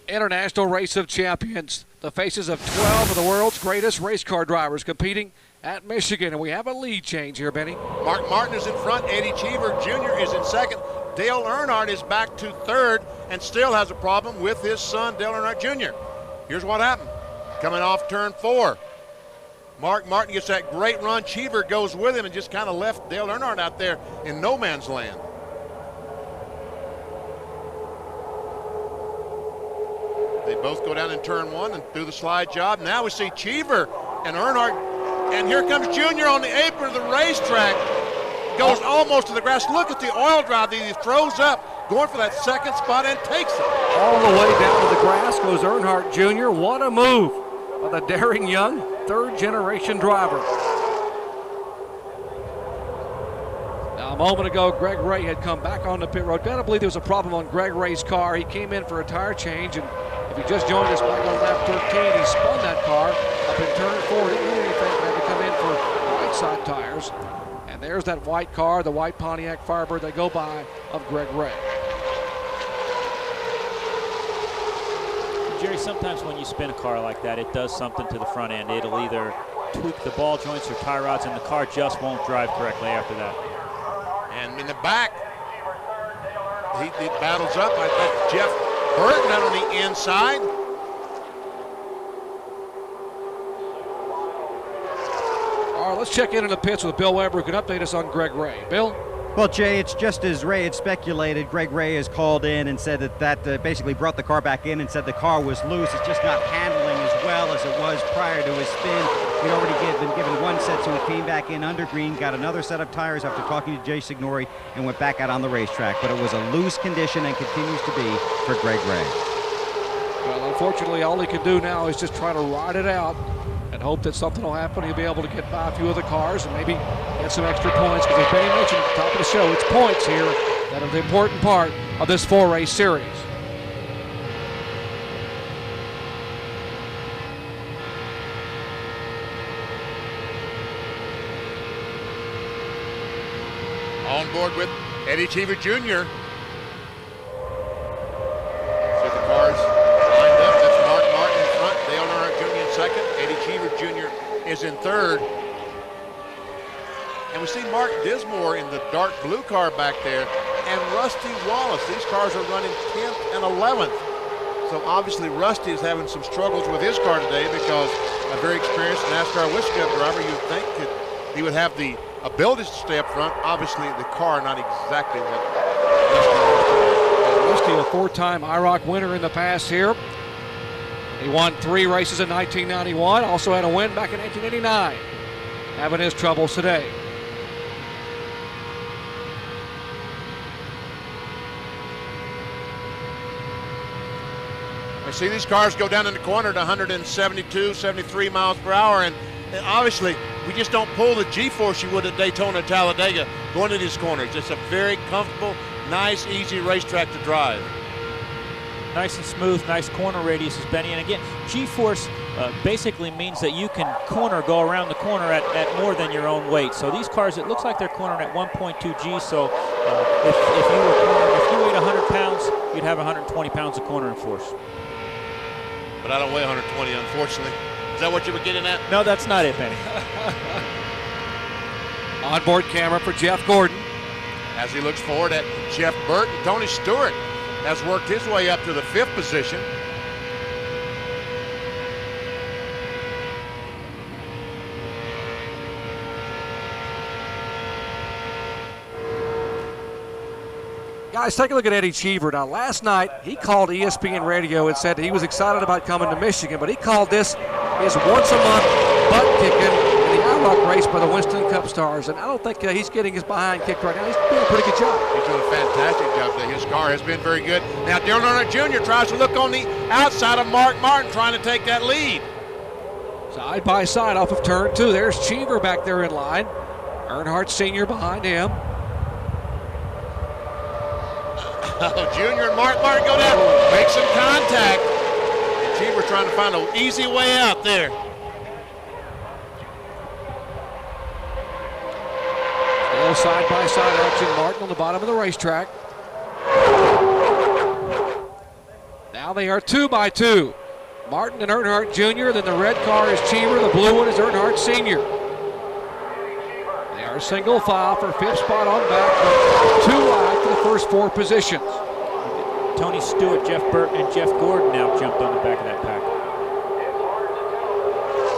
International Race of Champions, the faces of 12 of the world's greatest race car drivers competing at Michigan. And we have a lead change here, Benny. Mark Martin is in front. Eddie Cheever Jr. is in second. Dale Earnhardt is back to third and still has a problem with his son, Dale Earnhardt Jr. Here's what happened. Coming off turn 4. Mark Martin gets that great run. Cheever goes with him and just kind of left Dale Earnhardt out there in no man's land. They both go down in turn 1 and do the slide job. Now we see Cheever and Earnhardt, and here comes Junior on the apron of the racetrack. Goes almost to the grass. Look at the oil drive that he throws up, going for that second spot and takes it. All the way down to the grass goes Earnhardt Jr. What a move by the daring young third-generation driver. Now, a moment ago, Greg Ray had come back on the pit road. Gotta believe there was a problem on Greg Ray's car. He came in for a tire change, and if you just joined us back on lap 13, he spun that car up in turn 4. Didn't do anything, had to come in for right side tires. And there's that white car, the white Pontiac Firebird they go by of Greg Ray. Jerry, sometimes when you spin a car like that, it does something to the front end. It'll either tweak the ball joints or tie rods, and the car just won't drive correctly after that. And in the back, he battles up. I think Jeff Burton out on the inside. All right, let's check in the pits with Bill Weber, who can update us on Greg Ray. Bill? Well, Jay, it's just as Ray had speculated. Greg Ray has called in and said that basically brought the car back in and said the car was loose. It's just not handling as well as it was prior to his spin. He'd already been given one set, so he came back in under green, got another set of tires after talking to Jay Signori, and went back out on the racetrack. But it was a loose condition and continues to be for Greg Ray. Well, unfortunately, all he can do now is just try to ride it out and hope that something will happen. He'll be able to get by a few of the cars and maybe get some extra points, because as Benny mentioned at the top of the show, it's points here that are the important part of this 4-race series. On board with Eddie Cheever Jr. So the cars lined up. That's Mark Martin in front, Dale Earnhardt Jr. in second. Eddie Cheever Jr. is in third. And we see Mark Dismore in the dark blue car back there, and Rusty Wallace. These cars are running 10th and 11th. So obviously Rusty is having some struggles with his car today, because a very experienced NASCAR Wish Cup driver, you'd think he would have the ability to stay up front. Obviously the car not exactly what Rusty wants to do. Rusty, a 4-time IROC winner in the past here. He won 3 races in 1991, also had a win back in 1989. Having his troubles today. I see these cars go down in the corner to 172, 73 miles per hour, and obviously we just don't pull the G-force you would at Daytona, Talladega going to these corners. It's a very comfortable, nice, easy racetrack to drive. Nice and smooth, nice corner radiuses, Benny. And again, G-force basically means that you can go around the corner at more than your own weight. So these cars, it looks like they're cornering at 1.2 G. So if you weighed 100 pounds, you'd have 120 pounds of cornering force. But I don't weigh 120, unfortunately. Is that what you were getting at? No, that's not it, Benny. Onboard camera for Jeff Gordon. As As he looks forward at Jeff Burton, Tony Stewart has worked his way up to the 5th position. Guys, take a look at Eddie Cheever. Now, last night, he called ESPN Radio and said he was excited about coming to Michigan, but he called this his once-a-month butt-kicking in the IROC race by the Winston Cup Stars, and I don't think he's getting his behind kicked right now. He's doing a pretty good job. He's doing a fantastic job today. His car has been very good. Now, Dale Earnhardt Jr. tries to look on the outside of Mark Martin, trying to take that lead. Side by side off of turn 2. There's Cheever back there in line. Earnhardt Sr. behind him. Junior and Mark Martin go down, make some contact. And Cheever trying to find an easy way out there. Still side by side action. Martin on the bottom of the racetrack. Now they are 2 by 2. Martin and Earnhardt Jr. Then the red car is Cheever. The blue one is Earnhardt Sr. They are single file for 5th spot on back, but 2 wide for the first 4 positions. Tony Stewart, Jeff Burton, and Jeff Gordon now jumped on the back of that pack.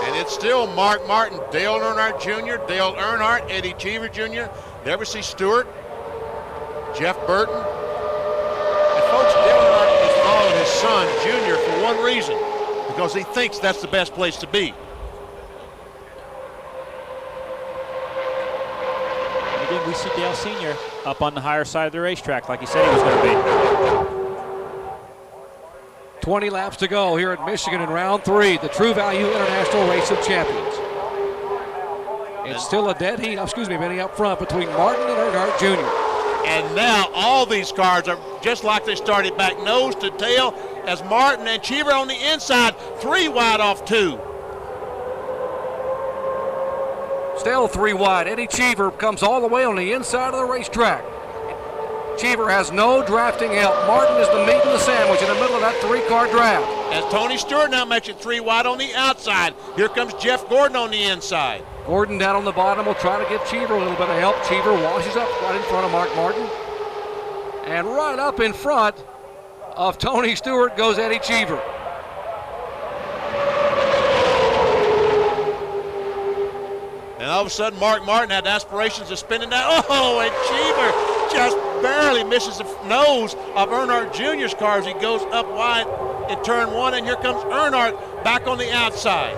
And it's still Mark Martin, Dale Earnhardt Jr., Dale Earnhardt, Eddie Cheever Jr., never see Stewart, Jeff Burton. And folks, Dale Earnhardt is following his son, Jr., for one reason, because he thinks that's the best place to be. And again, we see Dale Sr. up on the higher side of the racetrack like he said he was going to be. 20 laps to go here at Michigan in round 3, the True Value International Race of Champions. It's still a dead heat, Benny, up front between Martin and Earnhardt Jr. And now all these cars are just like they started, back nose to tail, as Martin and Cheever on the inside, 3 wide off 2. Still 3 wide. Eddie Cheever comes all the way on the inside of the racetrack. Cheever has no drafting help. Martin is the meat and the sandwich in the middle of that 3-car draft. As Tony Stewart now makes it 3 wide on the outside. Here comes Jeff Gordon on the inside. Gordon down on the bottom will try to give Cheever a little bit of help. Cheever washes up right in front of Mark Martin. And right up in front of Tony Stewart goes Eddie Cheever. And all of a sudden, Mark Martin had aspirations of spinning down. Oh, and Cheever just barely misses the nose of Earnhardt Jr.'s car as he goes up wide in turn 1. And here comes Earnhardt back on the outside.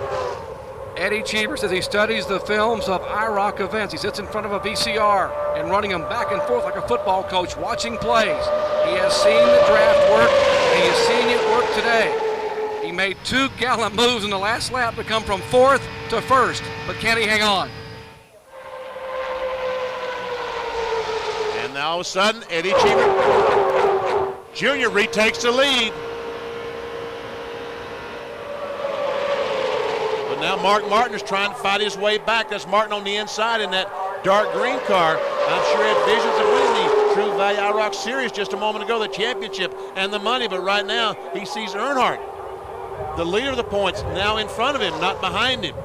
Eddie Cheever says he studies the films of IROC events. He sits in front of a VCR and running them back and forth like a football coach, watching plays. He has seen the draft work, and he has seen it work today. He made 2 gallant moves in the last lap to come from 4th to 1st, but can he hang on? And now all of a sudden, Eddie Cheever Jr. retakes the lead. But now Mark Martin is trying to fight his way back. That's Martin on the inside in that dark green car. I'm sure he had visions of winning the True Value IROC Series just a moment ago, the championship and the money, but right now he sees Earnhardt, the leader of the points, now in front of him, not behind him.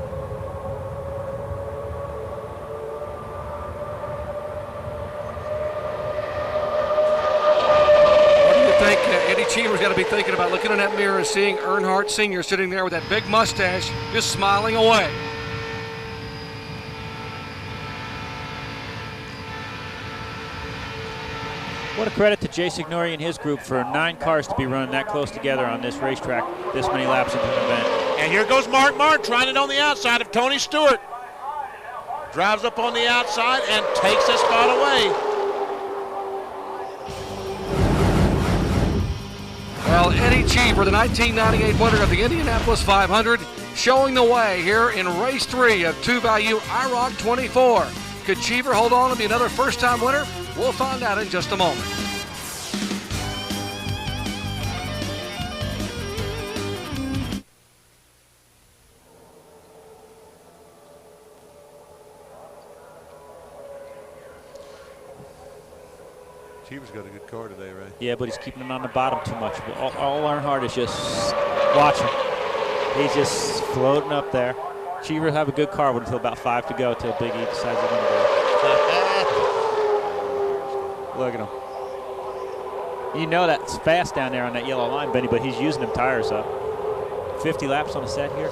Cheever's got to be thinking about looking in that mirror and seeing Earnhardt Sr. sitting there with that big mustache, just smiling away. What a credit to Jay Signori and his group for 9 cars to be running that close together on this racetrack, this many laps into the event. And here goes Mark Martin trying it on the outside of Tony Stewart. Drives up on the outside and takes a spot away. Well, Eddie Cheever, the 1998 winner of the Indianapolis 500, showing the way here in race 3 of True Value IROC 24. Could Cheever hold on and be another first-time winner? We'll find out in just a moment. Cheever's got a good car today, right? Yeah, but he's keeping it on the bottom too much. All Earnhardt is just watching. He's just floating up there. Cheever will have a good car until about 5 to go till Big E decides he's going to go. Look at him. You know that's fast down there on that yellow line, Benny, but he's using them tires up. 50 laps on the set here.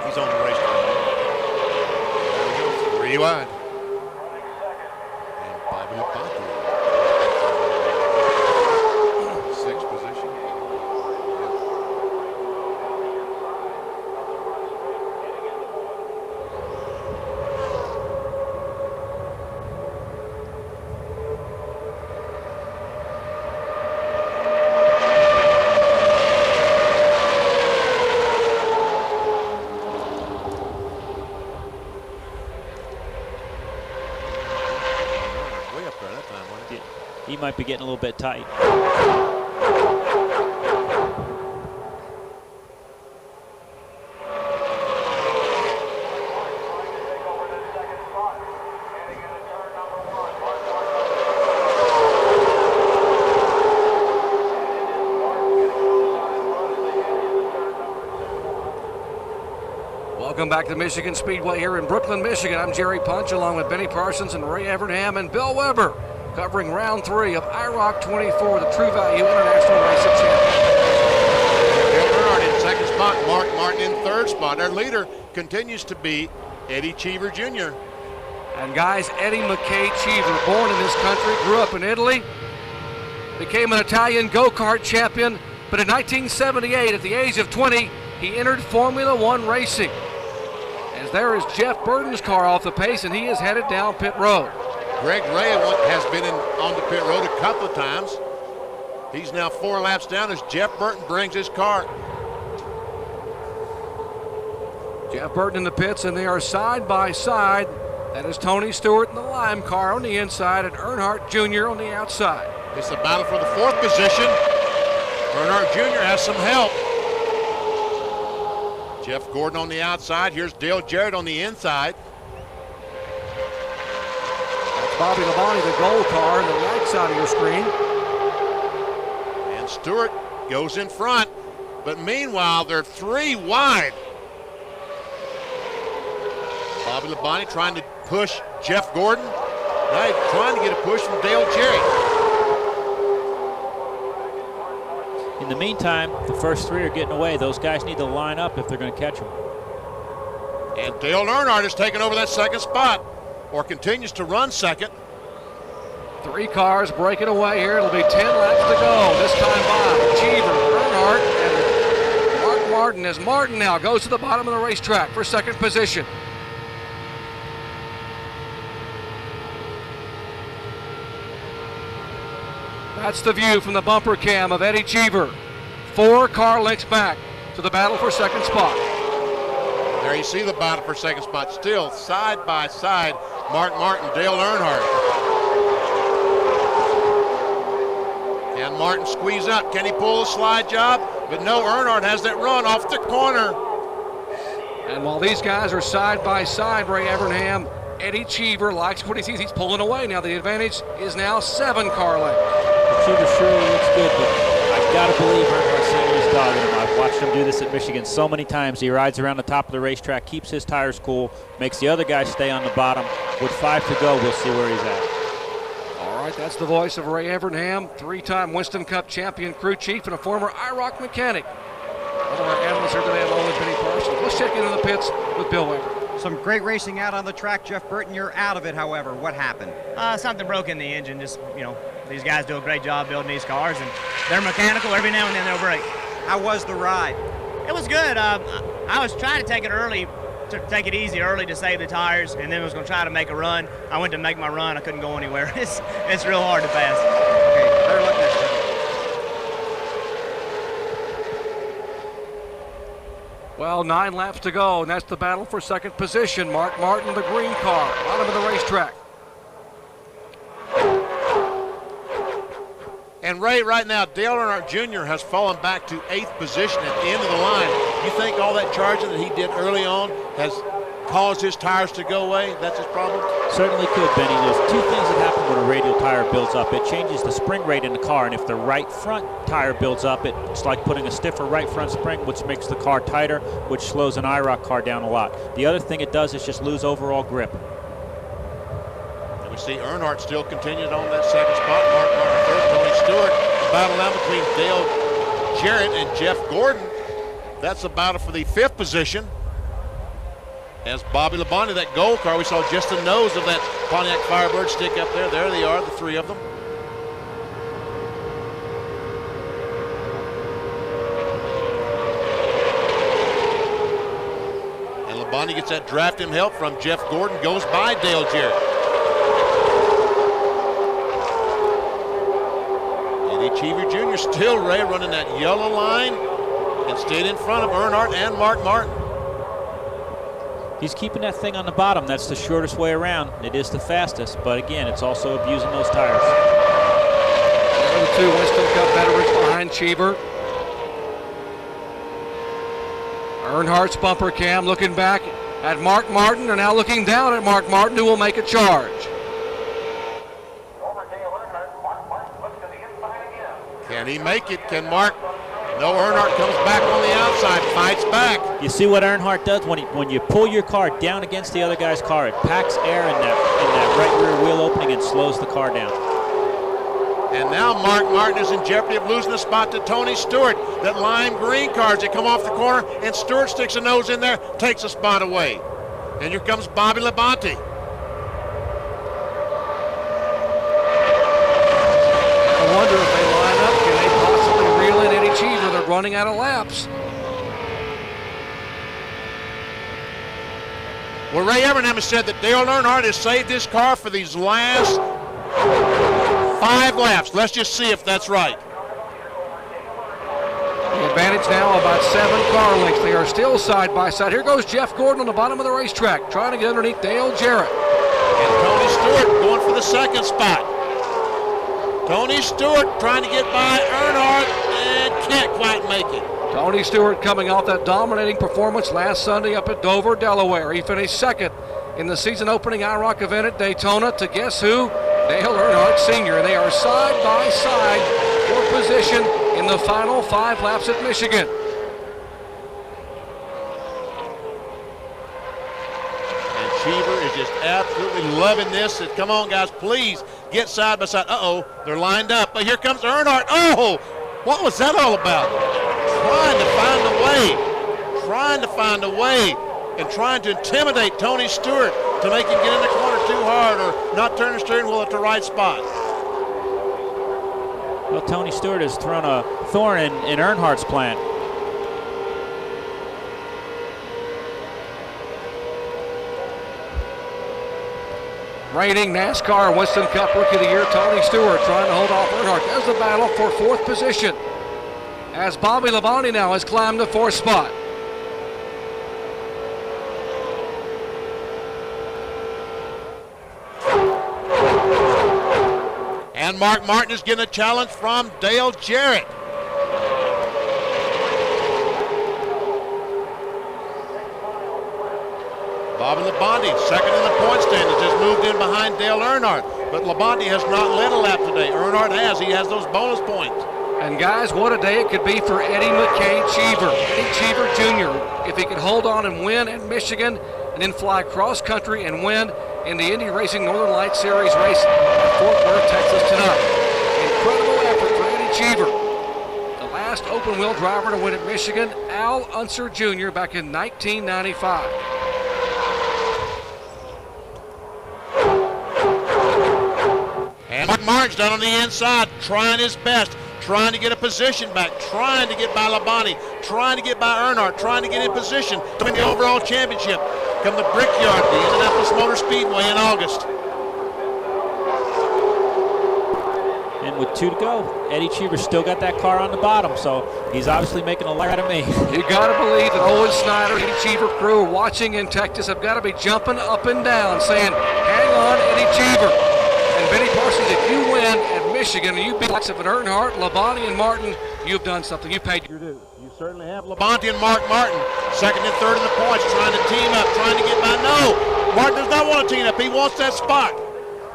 He's on the racetrack. There we go, 3 wide. And Bobby Labonte. 6th position. He might be getting a little bit tight. Welcome back to Michigan Speedway here in Brooklyn, Michigan. I'm Jerry Punch along with Benny Parsons and Ray Evernham and Bill Weber, covering round 3 of IROC 24, the True Value International Racing Championship. Dale Earnhardt in 2nd spot, Mark Martin in 3rd spot. Our leader continues to be Eddie Cheever Jr. And guys, Eddie McKay Cheever, born in this country, grew up in Italy, became an Italian go-kart champion, but in 1978, at the age of 20, he entered Formula One racing. As there is Jeff Burton's car off the pace, and he is headed down pit road. Greg Ray has been on the pit road a couple of times. He's now 4 laps down as Jeff Burton brings his car. Jeff Burton in the pits, and they are side by side. That is Tony Stewart in the Lime car on the inside and Earnhardt Jr. on the outside. It's a battle for the 4th position. Earnhardt Jr. has some help. Jeff Gordon on the outside. Here's Dale Jarrett on the inside. That's Bobby Labonte, the gold car, on the right side of your screen. And Stewart goes in front, but meanwhile they're 3 wide. Bobby Labonte trying to push Jeff Gordon. Now he's trying to get a push from Dale Jarrett. In the meantime, the first 3 are getting away. Those guys need to line up if they're going to catch them. And Dale Earnhardt has taken over that 2nd spot, or continues to run 2nd. 3 cars breaking away here. It'll be 10 laps to go. This time by Cheever, Earnhardt, and Mark Martin, as Martin now goes to the bottom of the racetrack for 2nd position. That's the view from the bumper cam of Eddie Cheever. 4 car lengths back to the battle for 2nd spot. There you see the battle for 2nd spot. Still side by side, Mark Martin, Dale Earnhardt. Can Martin squeeze up? Can he pull a slide job? But no, Earnhardt has that run off the corner. And while these guys are side by side, Ray Evernham, Eddie Cheever likes what he sees. He's pulling away now. The advantage is now 7 car lengths. Cheever surely looks good, but I've got to believe Earnhardt Sr. is dogging him. I've watched him do this at Michigan so many times. He rides around the top of the racetrack, keeps his tires cool, makes the other guys stay on the bottom. With 5 to go, we'll see where he's at. All right, that's the voice of Ray Evernham, 3-time Winston Cup champion crew chief and a former IROC mechanic. One of our analysts here today, along with Benny Parsons. Let's check into the pits with Bill Weber. Some great racing out on the track. Jeff Burton, you're out of it, however. What happened? Something broke in the engine. Just, these guys do a great job building these cars, and they're mechanical. Every now and then they'll break. How was the ride? It was good. I was trying to take it early, to take it easy early to save the tires, and then I was going to try to make a run. I went to make my run. I couldn't go anywhere. It's real hard to pass. Okay, better luck next time. Well, 9 laps to go, and that's the battle for 2nd position. Mark Martin, the green car, bottom of the racetrack. And Ray, right now, Dale Earnhardt Jr. has fallen back to 8th position at the end of the line. You think all that charging that he did early on has caused his tires to go away? That's his problem? Certainly could, Benny. There's two things that happen when a radial tire builds up. It changes the spring rate in the car, and if the right front tire builds up, it's like putting a stiffer right front spring, which makes the car tighter, which slows an IROC car down a lot. The other thing it does is just lose overall grip. And we see Earnhardt still continued on that second spot. Mark Martin third, Tony Stewart. The battle now between Dale Jarrett and Jeff Gordon. That's the battle for the 5th position. As Bobby Labonte, that gold car, we saw just the nose of that Pontiac Firebird stick up there. There they are, the 3 of them. And Labonte gets that draft him help from Jeff Gordon, goes by Dale Jarrett. Eddie Cheever Jr. still, Ray, running that yellow line and stayed in front of Earnhardt and Mark Martin. He's keeping that thing on the bottom. That's the shortest way around. It is the fastest, but again, it's also abusing those tires. There are the 2 Winston Cup veterans behind Cheever. Earnhardt's bumper cam looking back at Mark Martin, and now looking down at Mark Martin, who will make a charge. Can he make it? Can Mark? No, Earnhardt comes back on the outside, fights back. You see what Earnhardt does when you pull your car down against the other guy's car, it packs air in that right rear wheel opening and slows the car down. And now Mark Martin is in jeopardy of losing the spot to Tony Stewart. That lime green cars that come off the corner, and Stewart sticks a nose in there, takes a spot away. And here comes Bobby Labonte. I wonder if they line up, can they possibly reel in Eddie Cheever? They're running out of laps. Well, Ray Evernham has said that Dale Earnhardt has saved his car for these last 5 laps. Let's just see if that's right. The advantage now about 7 car lengths. They are still side by side. Here goes Jeff Gordon on the bottom of the racetrack, trying to get underneath Dale Jarrett. And Tony Stewart going for the 2nd spot. Tony Stewart trying to get by Earnhardt and can't quite make it. Tony Stewart coming off that dominating performance last Sunday up at Dover, Delaware. He finished 2nd in the season opening IROC event at Daytona to guess who? Dale Earnhardt Sr. They are side by side for position in the final 5 laps at Michigan. And Cheever is just absolutely loving this. Come on, guys, please get side by side. Uh-oh, they're lined up. But here comes Earnhardt. Oh, what was that all about? Trying to find a way, and trying to intimidate Tony Stewart to make him get in the corner too hard or not turn the steering wheel at the right spot. Well, Tony Stewart has thrown a thorn in Earnhardt's plan. Reigning NASCAR Winston Cup Rookie of the Year, Tony Stewart trying to hold off Earnhardt. There's the battle for 4th position, as Bobby Labonte now has climbed the 4th spot. And Mark Martin is getting a challenge from Dale Jarrett. Bobby Labonte, 2nd in the point standings, just moved in behind Dale Earnhardt. But Labonte has not led a lap today. Earnhardt has. He has those bonus points. And guys, what a day it could be for Eddie McKay Cheever. Eddie Cheever Jr., if he could hold on and win at Michigan and then fly cross country and win in the Indy Racing Northern Lights Series race at Fort Worth, Texas tonight. Incredible effort for Eddie Cheever. The last open-wheel driver to win at Michigan, Al Unser Jr., back in 1995. And Mark Martin's down on the inside, trying his best, trying to get a position back, trying to get by Labonte, trying to get by Earnhardt, trying to get in position to win the overall championship. Come the Brickyard, the Indianapolis Motor Speedway in August. And with 2 to go, Eddie Cheever still got that car on the bottom, so he's obviously making a light out of me. You got to believe that Owen Snyder, Eddie Cheever crew watching in Texas have got to be jumping up and down saying, hang on, Eddie Cheever. And Benny Parsons, if you win at Michigan and you beat likes of Earnhardt, Labonte, and Martin, you've done something. You paid your dues. You certainly have. Labonte and Mark Martin, second and third in the points, trying to team up, trying to get by. No, Martin does not want to team up. He wants that spot.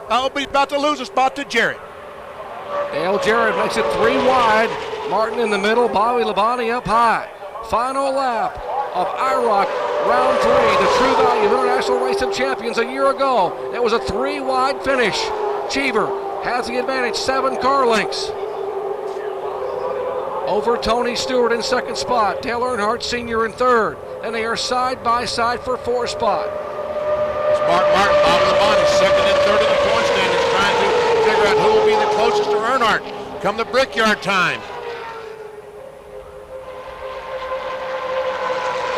I hope he's about to lose a spot to Jarrett. Dale Jarrett makes it 3 wide. Martin in the middle, Bobby Labonte up high. Final lap of IROC round 3, the True Value International Race of Champions a year ago. It was a 3-wide finish. Cheever has the advantage, 7 car lengths over Tony Stewart in second spot. Dale Earnhardt Sr. in third. And they are side by side for 4th spot. It's Mark Martin, Bobby Labonte, second and third in the point standings, trying to figure out who will be the closest to Earnhardt come the Brickyard time.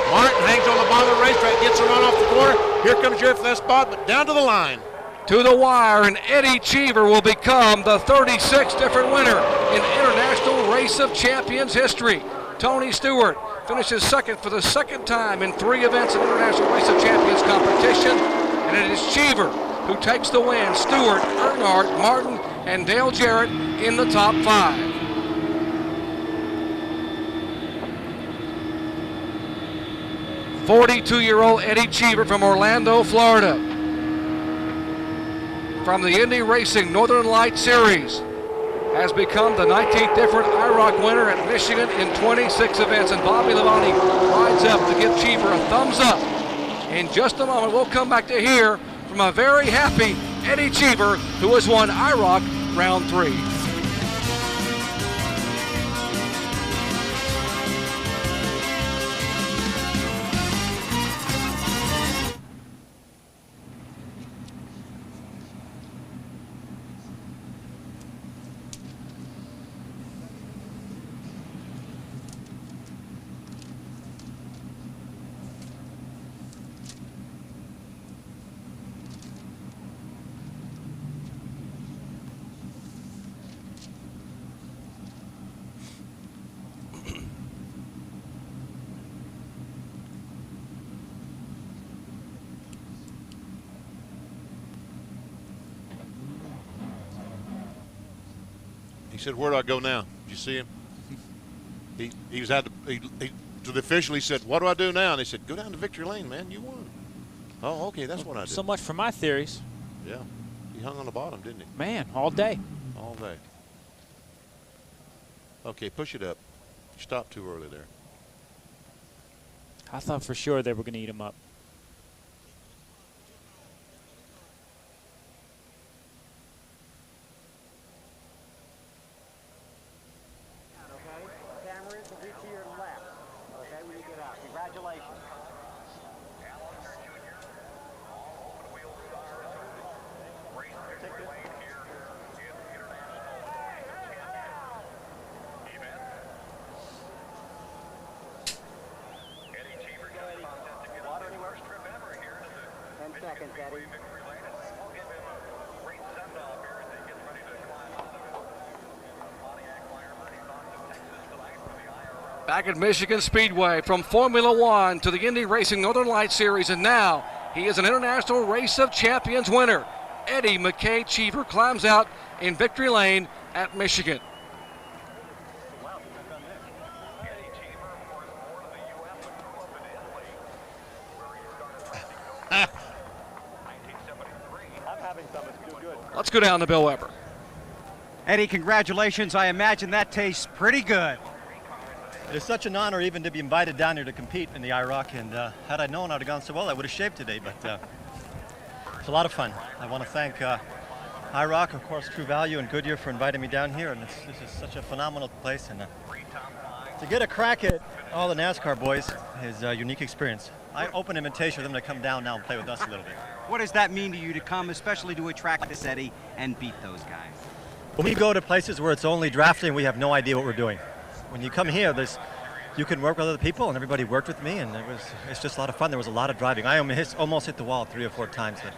Martin hangs on the bottom of the racetrack, gets a run off the corner. Here comes Jarrett for that spot, but down to the line. To the wire, and Eddie Cheever will become the 36th different winner in International Race of Champions history. Tony Stewart finishes second for the second time in 3 events in International Race of Champions competition, and it is Cheever who takes the win. Stewart, Earnhardt, Martin, and Dale Jarrett in the top 5. "42-year-old Eddie Cheever from Orlando, Florida, from the Indy Racing Northern Light Series, has become the 19th different IROC winner at Michigan in 26 events. And Bobby Labonte rides up to give Cheever a thumbs up. In just a moment, we'll come back to hear from a very happy Eddie Cheever, who has won IROC round 3. He said, "Where do I go now?" Did you see him? He was at to the official. He said, "What do I do now?" And they said, "Go down to victory lane, man. You won." Oh, okay, that's what I did. So much for my theories. Yeah, he hung on the bottom, didn't he? Man, all day. All day. Okay, push it up. You stopped too early there. I thought for sure they were going to eat him up. Cameras will be to your left, okay, when you get out. Congratulations. Water anywhere? 10 seconds, Eddie. Back at Michigan Speedway, from Formula One to the Indy Racing Northern Light Series, and now he is an International Race of Champions winner. Eddie McKay Cheever climbs out in victory lane at Michigan. Let's go down to Bill Weber. Eddie, congratulations. I imagine that tastes pretty good. It is such an honor even to be invited down here to compete in the IROC, and had I known I'd have gone so well, I would have shaved today, but it's a lot of fun. I want to thank IROC, of course, True Value and Goodyear for inviting me down here, and this is such a phenomenal place, and to get a crack at all the NASCAR boys is a unique experience. I open invitation for them to come down now and play with us a little bit. What does that mean to you to come, especially to a track like this, Eddie, and beat those guys? When we go to places where it's only drafting, we have no idea what we're doing. When you come here, you can work with other people, and everybody worked with me, and it's just a lot of fun. There was a lot of driving. I almost hit the wall 3 or 4 times, but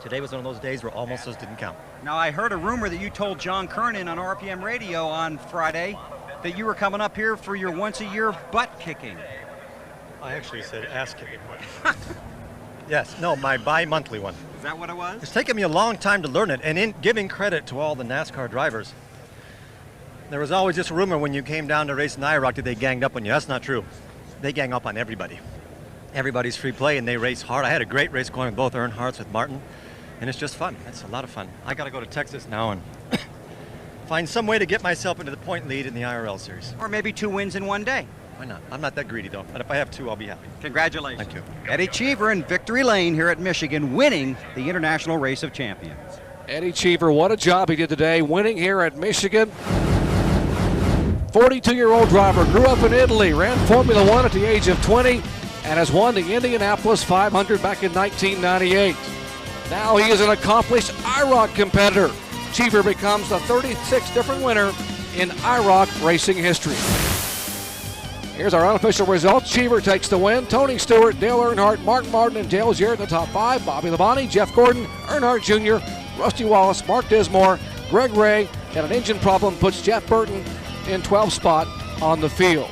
today was one of those days where almost those didn't count. Now, I heard a rumor that you told John Kernan on RPM Radio on Friday that you were coming up here for your once-a-year butt kicking. I actually said ass kicking. Yes, no, my bi-monthly one. Is that what it was? It's taken me a long time to learn it, and in giving credit to all the NASCAR drivers, there was always this rumor when you came down to race in IROC that they ganged up on you. That's not true. They gang up on everybody. Everybody's free play, and they race hard. I had a great race going with both Earnhardts with Martin, and it's just fun. It's a lot of fun. I got to go to Texas now and find some way to get myself into the point lead in the IRL series. Or maybe 2 wins in one day. Why not? I'm not that greedy, though. But if I have 2, I'll be happy. Congratulations. Thank you. Eddie Cheever in victory lane here at Michigan, winning the International Race of Champions. Eddie Cheever, what a job he did today, winning here at Michigan. 42-year-old driver, grew up in Italy, ran Formula One at the age of 20, and has won the Indianapolis 500 back in 1998. Now he is an accomplished IROC competitor. Cheever becomes the 36th different winner in IROC racing history. Here's our unofficial results. Cheever takes the win. Tony Stewart, Dale Earnhardt, Mark Martin, and Dale Jarrett in the top 5. Bobby Labonte, Jeff Gordon, Earnhardt Jr., Rusty Wallace, Mark Dismore, Greg Ray had an engine problem, puts Jeff Burton in 12th spot on the field.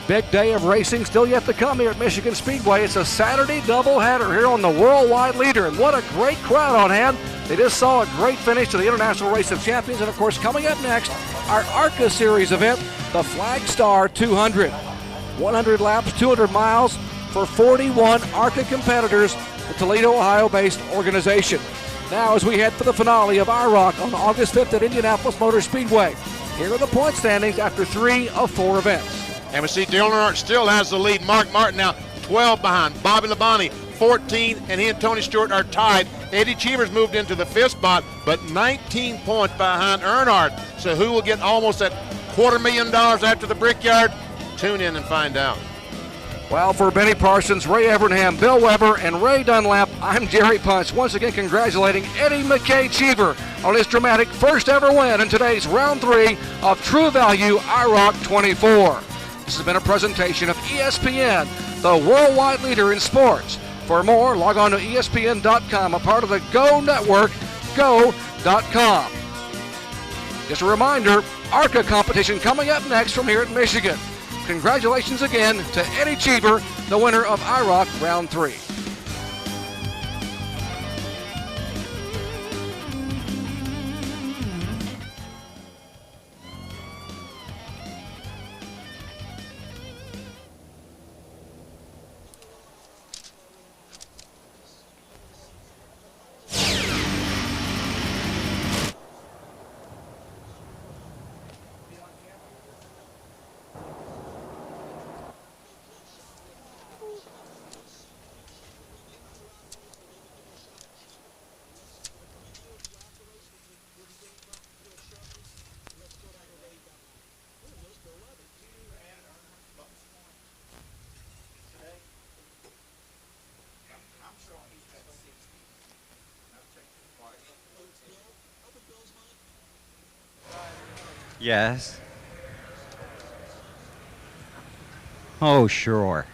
Big day of racing still yet to come here at Michigan Speedway. It's a Saturday doubleheader here on the Worldwide Leader, and what a great crowd on hand. They just saw a great finish to the International Race of Champions, and of course coming up next, our ARCA Series event, the Flag Star 200. 100 laps, 200 miles for 41 ARCA competitors, the Toledo, Ohio-based organization. Now as we head for the finale of IROC on August 5th at Indianapolis Motor Speedway. Here are the point standings after 3 of 4 events. And we see Dale Earnhardt still has the lead. Mark Martin now 12 behind. Bobby Labonte 14, and he and Tony Stewart are tied. Eddie Cheever's moved into the 5th spot, but 19 points behind Earnhardt. So who will get almost that $250,000 after the Brickyard? Tune in and find out. Well, for Benny Parsons, Ray Evernham, Bill Weber, and Ray Dunlap, I'm Jerry Punch, once again congratulating Eddie McKay Cheever on his dramatic first ever win in today's round 3 of True Value IROC 24. This has been a presentation of ESPN, the worldwide leader in sports. For more, log on to ESPN.com, a part of the Go Network, go.com. Just a reminder, ARCA competition coming up next from here at Michigan. Congratulations again to Eddie Cheever, the winner of IROC Round 3. Yes. Oh, sure.